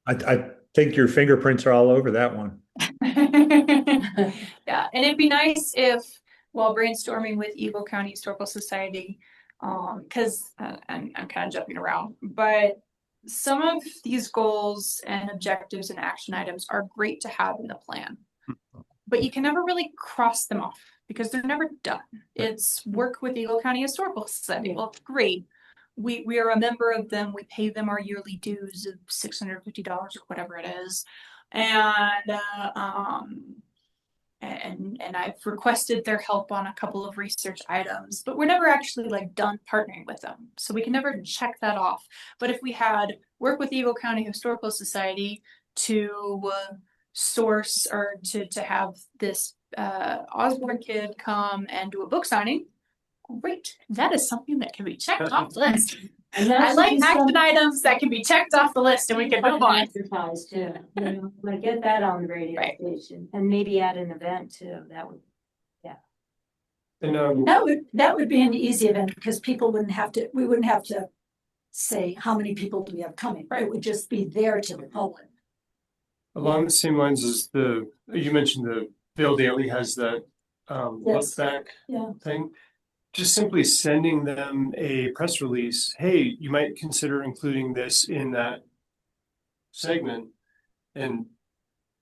I think your fingerprints are all over that one. Yeah, and it'd be nice if, while brainstorming with Eagle County Historical Society, because I'm kind of jumping around, but some of these goals and objectives and action items are great to have in the plan, but you can never really cross them off because they're never done. It's work with Eagle County Historical Society. Well, great. We are a member of them. We pay them our yearly dues of $650 or whatever it is, and I've requested their help on a couple of research items, but we're never actually done partnering with them, so we can never check that off. But if we had work with Eagle County Historical Society to source or to have this Osborne kid come and do a book signing, great. That is something that can be checked off the list. And I that's like just action some- items that can be checked off the list and we can move on. Advertise too, you know, like get that on the radio Right. station and maybe add an event too, that would. And That would be an easy event because people wouldn't have to, we wouldn't have to say, how many people do we have coming? Right. It would just be there to the public. along the same lines as you mentioned the Bill Daly has that look Yes. back Yeah. thing. Just simply sending them a press release. Hey, you might consider including this in that segment, and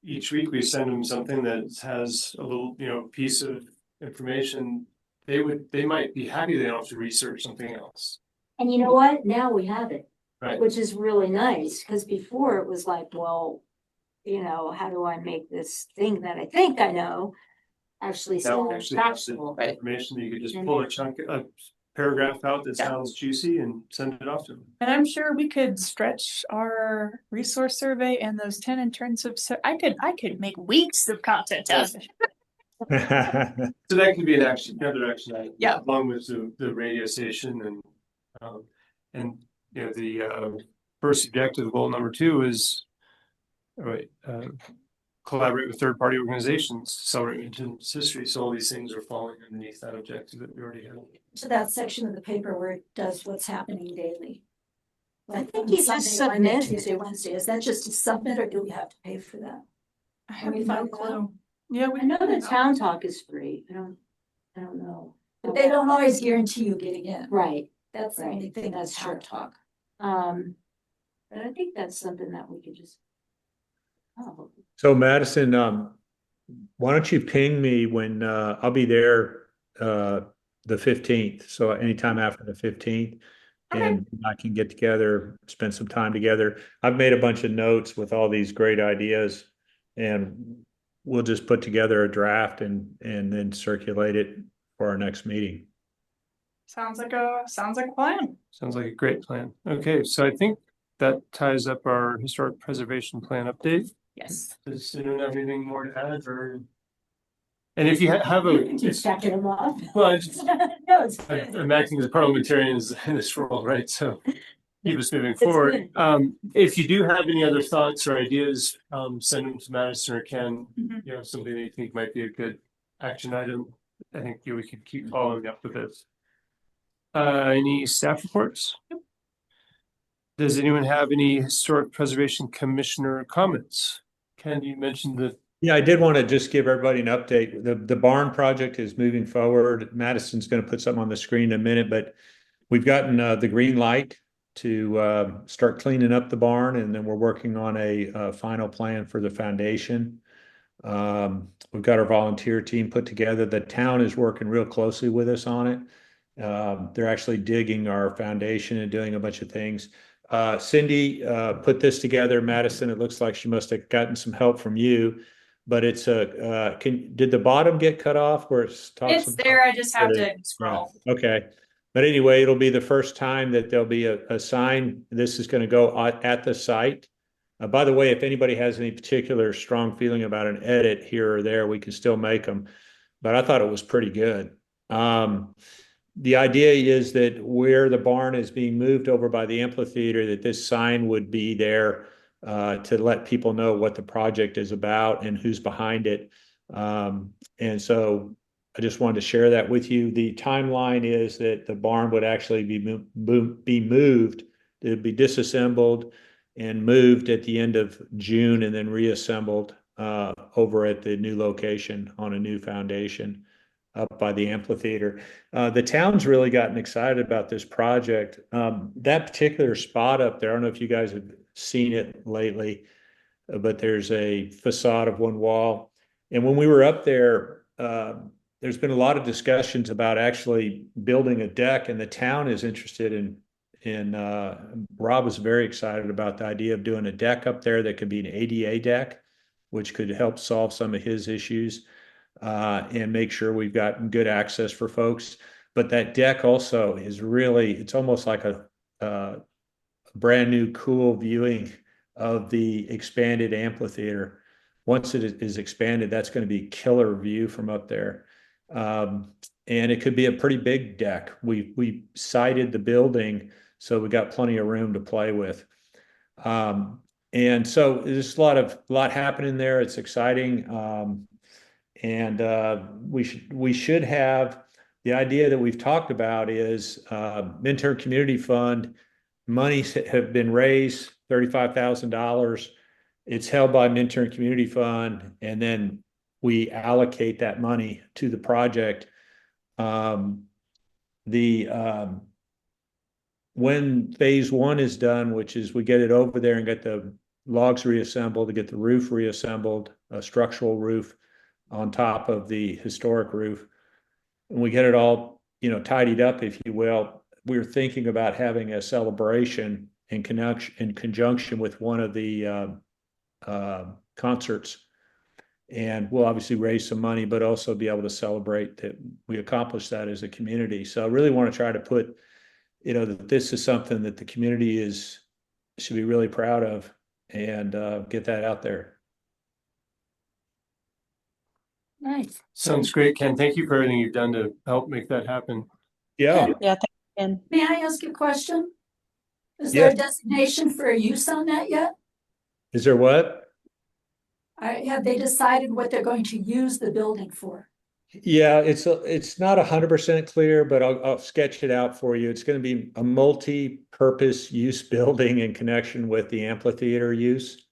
each week we send them something that has a little, piece of information. They might be happy they don't have to research something else. And you know what? Now we have it, Right. which is really nice, because before it was like, well, how do I make this thing that I think I know actually Now we sound actually have the factual? information that you could just pull a paragraph out that Yeah. sounds juicy and send it off to them. And I'm sure we could stretch our resource survey and those 10 intensive. I could make weeks of content out of it. So that could be another action item. Yeah. Along with the radio station and the first objective, goal number 2 is collaborate with third-party organizations to celebrate Indigenous history. So all these things are falling underneath that objective that we already have. To that section of the paper where it does what's happening daily. I think on you just Sunday, Monday, submit. Tuesday, Wednesday. Is that just to submit or do we have to pay for that? I have we no find clue. out? Yeah, we I know the town talk is free. I don't know. But they don't always guarantee you getting in. Right, That's the Right. only thing that's That's town true. talk. but I think that's something that we could just. Oh, So Madison, why don't you ping me when I'll be there the 15th, so anytime after the 15th. Okay. And I can get together, spend some time together. I've made a bunch of notes with all these great ideas, and we'll just put together a draft and then circulate it for our next meeting. sounds like a plan. Sounds like a great plan. Okay, so I think that ties up our historic preservation plan update. Yes. Does anyone have anything more to add, or? And if you have You can keep checking them off. well, No, it's good. I'm acting as parliamentarian in this role, right? So keep us moving It's forward. good. If you do have any other thoughts or ideas, send them to Madison or Ken. Mhm. Something that you think might be a good action item. I think we could keep following up with it. Any staff reports? Does anyone have any historic preservation commissioner comments? Ken, you mentioned the Yeah, I did want to just give everybody an update. The barn project is moving forward. Madison's going to put something on the screen in a minute, but we've gotten the green light to start cleaning up the barn, and then we're working on a final plan for the foundation. We've got our volunteer team put together. The town is working real closely with us on it. They're actually digging our foundation and doing a bunch of things. Cindy put this together. Madison, it looks like she must have gotten some help from you, but it's did the bottom get cut off where it's It's there. I just have to scroll. Yeah. Okay. But anyway, it'll be the first time that there'll be a sign. This is going to go at the site. By the way, if anybody has any particular strong feeling about an edit here or there, we can still make them. But I thought it was pretty good. The idea is that where the barn is being moved over by the amphitheater, that this sign would be there to let people know what the project is about and who's behind it. And so I just wanted to share that with you. The timeline is that the barn would actually be moved. It would be disassembled and moved at the end of June and then reassembled over at the new location on a new foundation up by the amphitheater. The town's really gotten excited about this project. That particular spot up there, I don't know if you guys have seen it lately, but there's a facade of one wall. And when we were up there, there's been a lot of discussions about actually building a deck, and the town is interested in Rob was very excited about the idea of doing a deck up there that could be an ADA deck, which could help solve some of his issues and make sure we've got good access for folks. But that deck also is really, it's almost like a brand new cool viewing of the expanded amphitheater once it is expanded, that's going to be killer view from up there. And it could be a pretty big deck. We sided the building, so we got plenty of room to play with. And so there's a lot happening there. It's exciting. And we should have the idea that we've talked about is Minturn Community Fund monies have been raised, $35,000. It's held by Minturn Community Fund, and then we allocate that money to the project. When phase one is done, which is we get it over there and get the logs reassembled, to get the roof reassembled, a structural roof on top of the historic roof, and we get it all, tidied up, if you will. We're thinking about having a celebration in conjunction with one of the concerts. And we'll obviously raise some money, but also be able to celebrate that we accomplished that as a community. So I really want to try to put, that this is something that the community should be really proud of, and get that out there. Nice. Sounds great, Ken. Thank you for everything you've done to help make that happen. Yeah. Yeah, thank you, Ken. May I ask a question? Is there a designation for a use on that yet? Is there what? Have they decided what they're going to use the building for? Yeah, it's not 100% clear, but I'll sketch it out for you. It's going to be a multi-purpose use building in connection with the amphitheater use.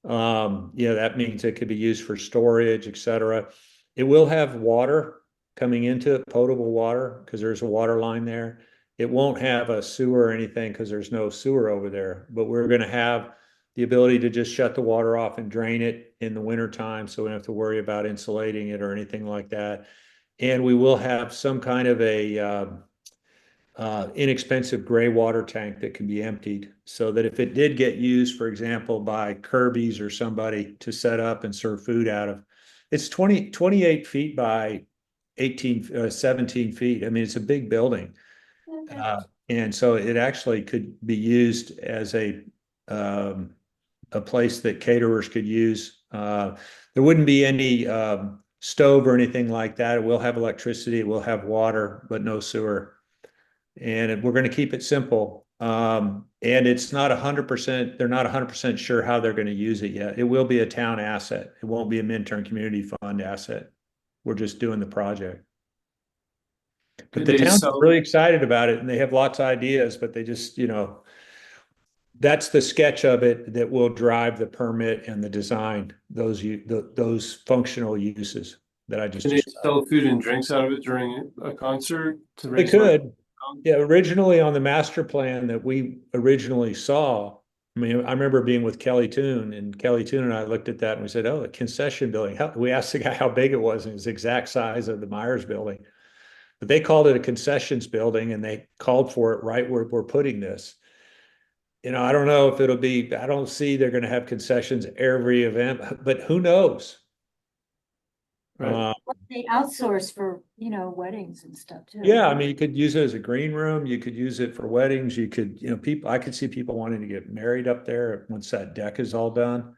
That means it could be used for storage, etc. It will have water coming into it, potable water, because there's a water line there. It won't have a sewer or anything because there's no sewer over there, but we're going to have the ability to just shut the water off and drain it in the wintertime, so we don't have to worry about insulating it or anything like that. And we will have some kind of a inexpensive gray water tank that can be emptied, so that if it did get used, for example, by Kirby's or somebody to set up and serve food out of, it's 28 feet by 17 feet. I mean, it's a big building. Okay. And so it actually could be used as a place that caterers could use. There wouldn't be any stove or anything like that. It will have electricity, it will have water, but no sewer. And we're going to keep it simple. And it's not 100%, they're not 100% sure how they're going to use it yet. It will be a town asset. It won't be a Minturn Community Fund asset. We're just doing the project. But the town's really excited about it, and they have lots of ideas, but they just, that's the sketch of it that will drive the permit and the design, those functional uses that I just Can they sell food and drinks out of it during a concert? They could. Yeah, originally on the master plan that we originally saw, I mean, I remember being with Kelly Toon, and Kelly Toon and I looked at that and we said, oh, a concession building. We asked the guy how big it was, and it was the exact size of the Myers building. But they called it a concessions building, and they called for it right where we're putting this. I don't know if it'll be, I don't see they're going to have concessions every event, but who knows? Right. They outsource for, weddings and stuff too. Yeah, I mean, you could use it as a green room. You could use it for weddings. You could, I could see people wanting to get married up there once that deck is all done.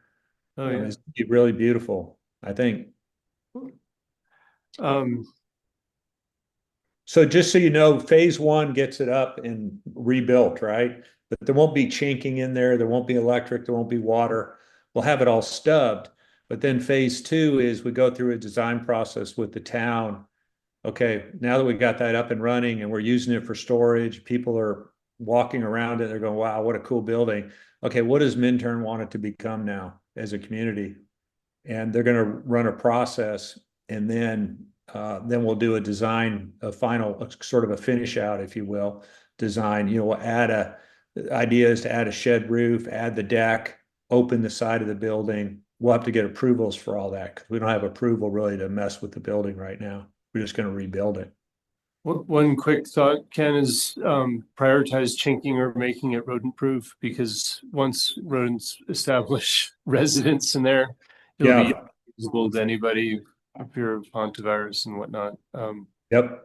Oh, yeah. It's really beautiful, I think. So just so you know, phase one gets it up and rebuilt, right? But there won't be chinking in there. There won't be electric. There won't be water. We'll have it all stubbed. But then phase two is we go through a design process with the town. Okay, now that we got that up and running and we're using it for storage, people are walking around it. They're going, wow, what a cool building. Okay, what does Minturn want it to become now as a community? And they're going to run a process, and then we'll do a design, a final, sort of a finish out, if you will, design. We'll add idea is to add a shed roof, add the deck, open the side of the building. We'll have to get approvals for all that, because we don't have approval really to mess with the building right now. We're just going to rebuild it. One quick thought, Ken, is prioritize chinking or making it rodent proof, because once rodents establish residence in there, it'll be visible to anybody, fear of hantavirus and whatnot. Yep.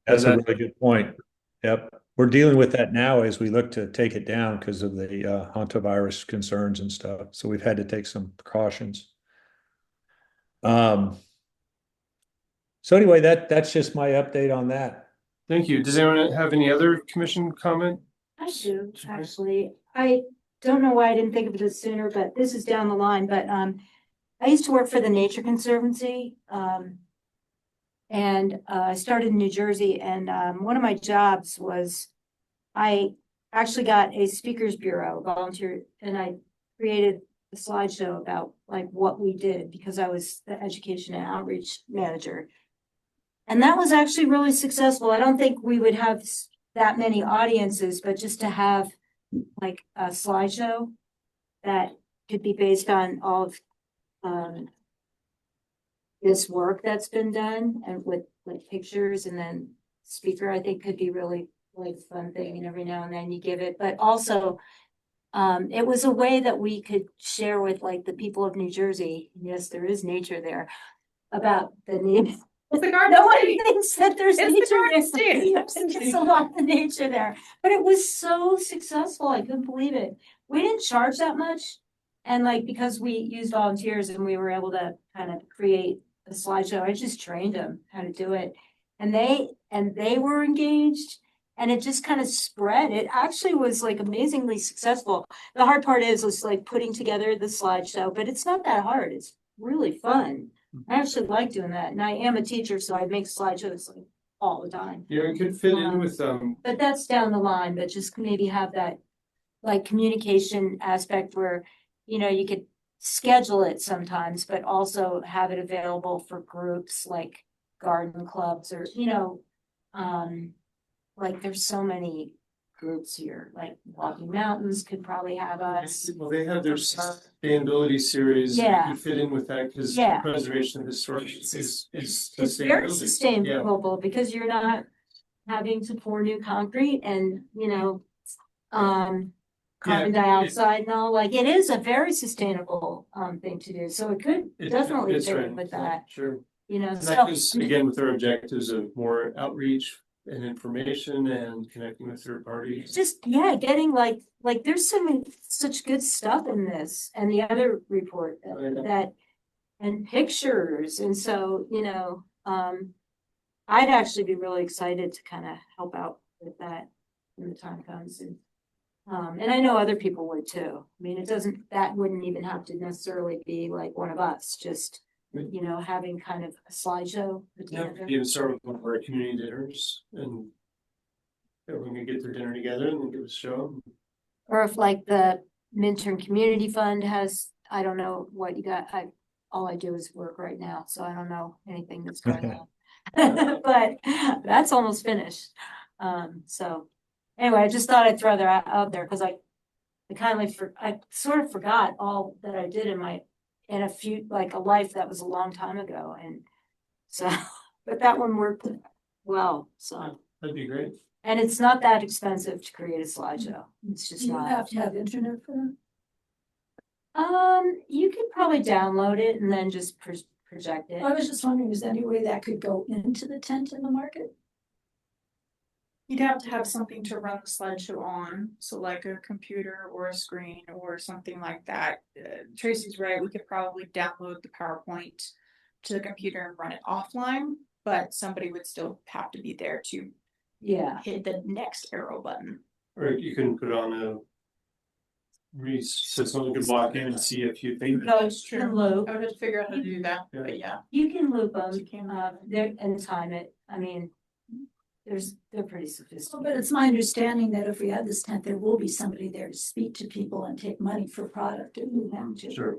That's a really good point. Yep. We're dealing with that now as we look to take it down because of the hantavirus concerns and stuff. So we've had to take some precautions. So anyway, that's just my update on that. Thank you. Does anyone have any other commission comment? I do, actually. I don't know why I didn't think of this sooner, but this is down the line, but I used to work for the Nature Conservancy. And I started in New Jersey, and one of my jobs was I actually got a speakers bureau volunteer, and I created a slideshow about like what we did because I was the education and outreach manager. And that was actually really successful. I don't think we would have that many audiences, but just to have like a slideshow that could be based on all of this work that's been done and with like pictures and then speaker, I think could be really like fun thing. And every now and then you give it, but also it was a way that we could share with like the people of New Jersey. Yes, there is nature there about the need. It's the garden No one state. thinks that there's It's the nature garden state. there. There's just a lot of nature there, but it was so successful. I couldn't believe it. We didn't charge that much. And like, because we used volunteers and we were able to kind of create a slideshow, I just trained them how to do it. And they were engaged and it just kind of spread. It actually was like amazingly successful. The hard part is like putting together the slideshow, but it's not that hard. It's really fun. I actually like doing that. And I am a teacher, so I make slideshows like all the time. Yeah, it could fit in with But that's down the line, but just maybe have that like communication aspect where, you know, you could schedule it sometimes, but also have it available for groups like garden clubs or, you know, like there's so many groups here, like Walking Mountains could probably have us. well, they have their sustainability series. Yeah. You fit in with that because Yeah. preservation of historic is It's very sustainability. sustainable because you're not having to pour new concrete and, you know, carbon dioxide and all, like it is a very sustainable thing to do. So it could definitely it's fit right. in with that, Sure. you know, And so. that goes again with our objectives of more outreach and information and connecting with third parties. Just, yeah, getting like there's such good stuff in this and the other report that and pictures. And so, you know, I'd actually be really excited to kind of help out with that when the time comes. And I know other people would too. I mean, that wouldn't even have to necessarily be like one of us, just, you know, having kind of a slideshow put together. Even start with one of our community dinners and everyone can get their dinner together and then give us a show. Or if like the Minturn Community Fund has, I don't know what you got. All I do is work right now, so I don't know anything that's going on. But that's almost finished. So anyway, I just thought I'd throw that out there because I sort of forgot all that I did in a life that was a long time ago. And so, but that one worked well, so. That'd be great. And it's not that expensive to create a slideshow. It's just Do you not. have to have internet for that? You could probably download it and then just project it. I was just wondering, is there any way that could go into the tent in the market? You'd have to have something to run the slideshow on, so like a computer or a screen or something like that. Tracy's right, we could probably download the PowerPoint to the computer and run it offline, but somebody would still have to be there to hit the next arrow button. Or you can put on so someone could walk in and see a few things. No, That's true. loop. I would have to figure out how to do that, Yeah. but yeah. You can loop them, You can. there and time it. I mean, they're pretty So, sophisticated. but it's my understanding that if we have this tent, there will be somebody there to speak to people and take money for product if we have to. Sure.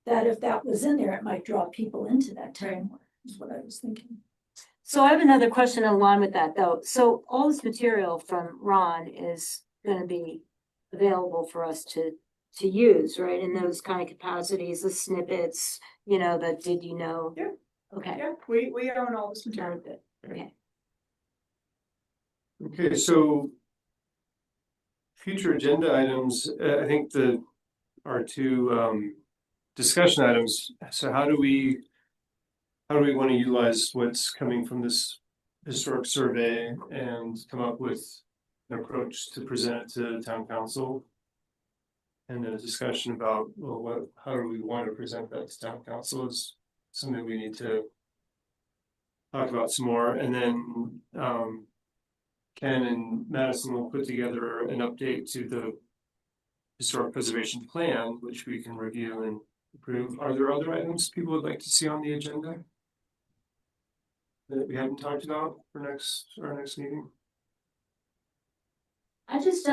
That if that was in there, it might draw people into that tent more, is what I was thinking. So I have another question in line with that though. So all this material from Ron is gonna be available for us to use, right? In those kind of capacities, the snippets, you know, the did you know? Yeah. Okay. Yeah, we own all this material. Very good. Okay. Okay, so future agenda items, I think our two discussion items. So how do we want to utilize what's coming from this historic survey and come up with an approach to present it to town council. And a discussion about, well, how do we want to present that to town council is something we need to talk about some more. And then Ken and Madison will put together an update to the historic preservation plan, which we can review and approve. Are there other items people would like to see on the agenda that we haven't talked about for our next meeting? I just,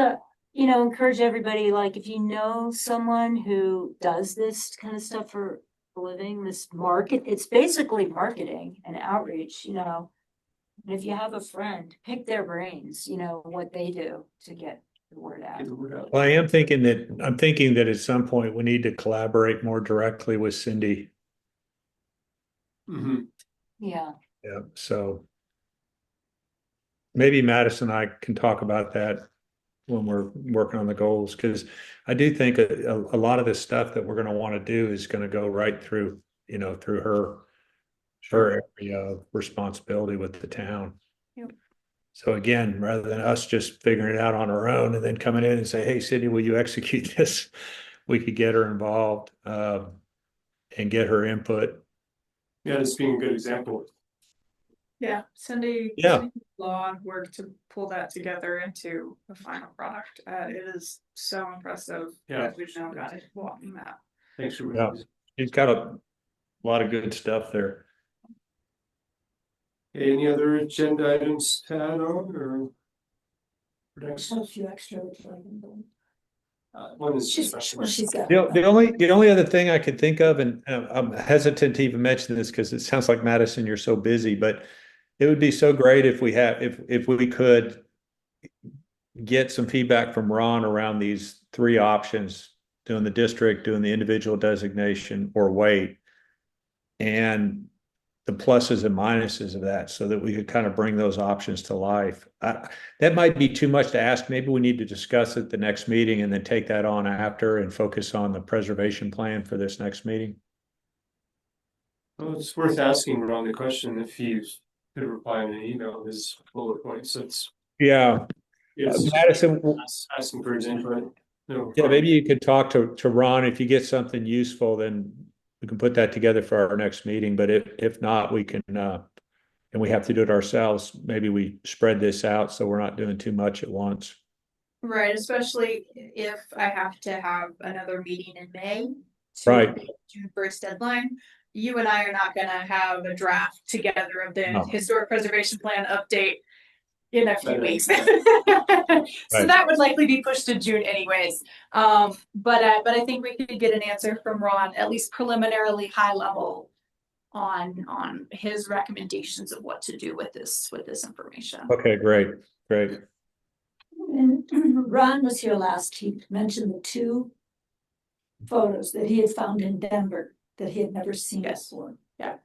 encourage everybody, like, if you know someone who does this kind of stuff for a living, this market, it's basically marketing and outreach, And if you have a friend, pick their brains, what they do to get the word out. Get the word out. Well, I'm thinking that at some point we need to collaborate more directly with Cindy. Mm-hmm. Yeah. Yeah, so maybe Madison and I can talk about that when we're working on the goals, because I do think a lot of this stuff that we're going to want to do is going to go right through, through her area of responsibility with the town. Yep. So again, rather than us just figuring it out on our own and then coming in and say, hey, Cindy, will you execute this? We could get her involved and get her input. Yeah, this being a good example. Yeah, Cindy Yeah. did a lot of work to pull that together into a final product. It is so impressive that we've now got it walking that. Thanks for Yeah. She's got a lot of good stuff there. Any other agenda items to add on or for next? A few extra. One is She's got. The only other thing I could think of, and I'm hesitant to even mention this because it sounds like Madison, you're so busy, but it would be so great if we could get some feedback from Ron around these three options: doing the district, doing the individual designation, or wait, and the pluses and minuses of that, so that we could kind of bring those options to life. That might be too much to ask. Maybe we need to discuss it the next meeting and then take that on after and focus on the preservation plan for this next meeting. Well, it's worth asking Ron the question if he could reply in an email his bullet points. So Yeah, Madison, asking for his input. No, yeah, maybe you could talk to Ron. If you get something useful, then we can put that together for our next meeting. But if not, we can, and we have to do it ourselves. Maybe we spread this out so we're not doing too much at once. Right, especially if I have to have another meeting in May to Right. meet June 1st deadline. You and I are not going to have a draft together of the No. historic preservation plan update in a few Right. weeks. So Right. that would likely be pushed to June anyways. But I think we could get an answer from Ron, at least preliminarily high level, on his recommendations of what to do with this information. Okay, great. And Ron was here last, he mentioned the two photos that he had found in Denver that he had never seen before. Yeah.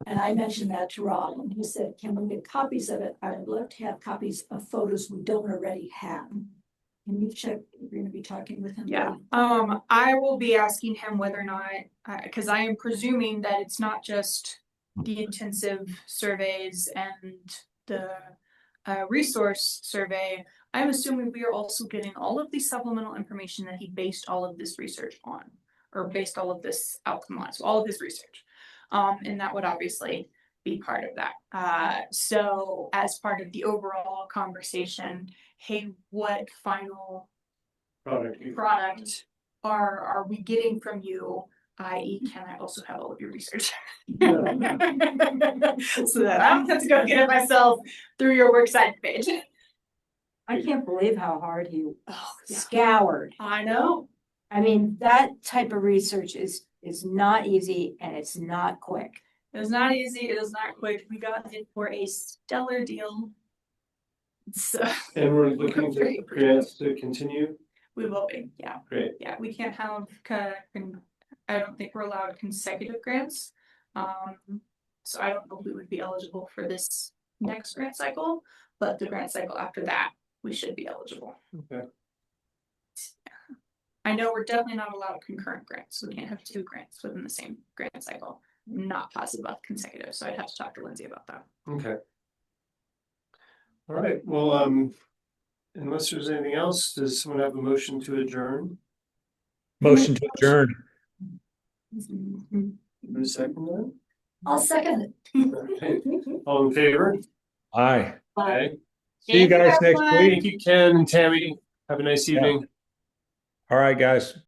And I mentioned that to Ron, and he said, can we get copies of it? I would love to have copies of photos we don't already have. Can you check, you're gonna be talking with him? Yeah, I will be asking him whether or not, because I am presuming that it's not just the intensive surveys and the resource survey. I'm assuming we are also getting all of the supplemental information that he based all of this research on, or based all of this outcome on, so all of his research. And that would obviously be part of that. So as part of the overall conversation, hey, what final product are we getting from you? I.e., can I also have all of your research? So that I don't have to go get it myself through your works cited page. I can't believe how hard he Oh, yeah. scoured. I know. I mean, that type of research is not easy and it's not quick. It was not easy. It was not quick. We got it for a stellar deal. So, and we're looking for grants to continue. we will be, yeah. Great. Yeah, we can't have, I don't think we're allowed consecutive grants. So I don't know if we would be eligible for this next grant cycle, but the grant cycle after that, we should be eligible. Okay. I know we're definitely not allowed concurrent grants. We can't have two grants within the same grant cycle. Not positive about consecutive, so I'd have to talk to Lindsay about that. Okay. All right, well, unless there's anything else, does someone have a motion to adjourn? Motion to adjourn. Who second I'll second it. that? All in favor? Aye. Aye. See you guys next everyone. week. Thank you, Ken and Tammy. Have a nice Yeah. evening. All right, guys.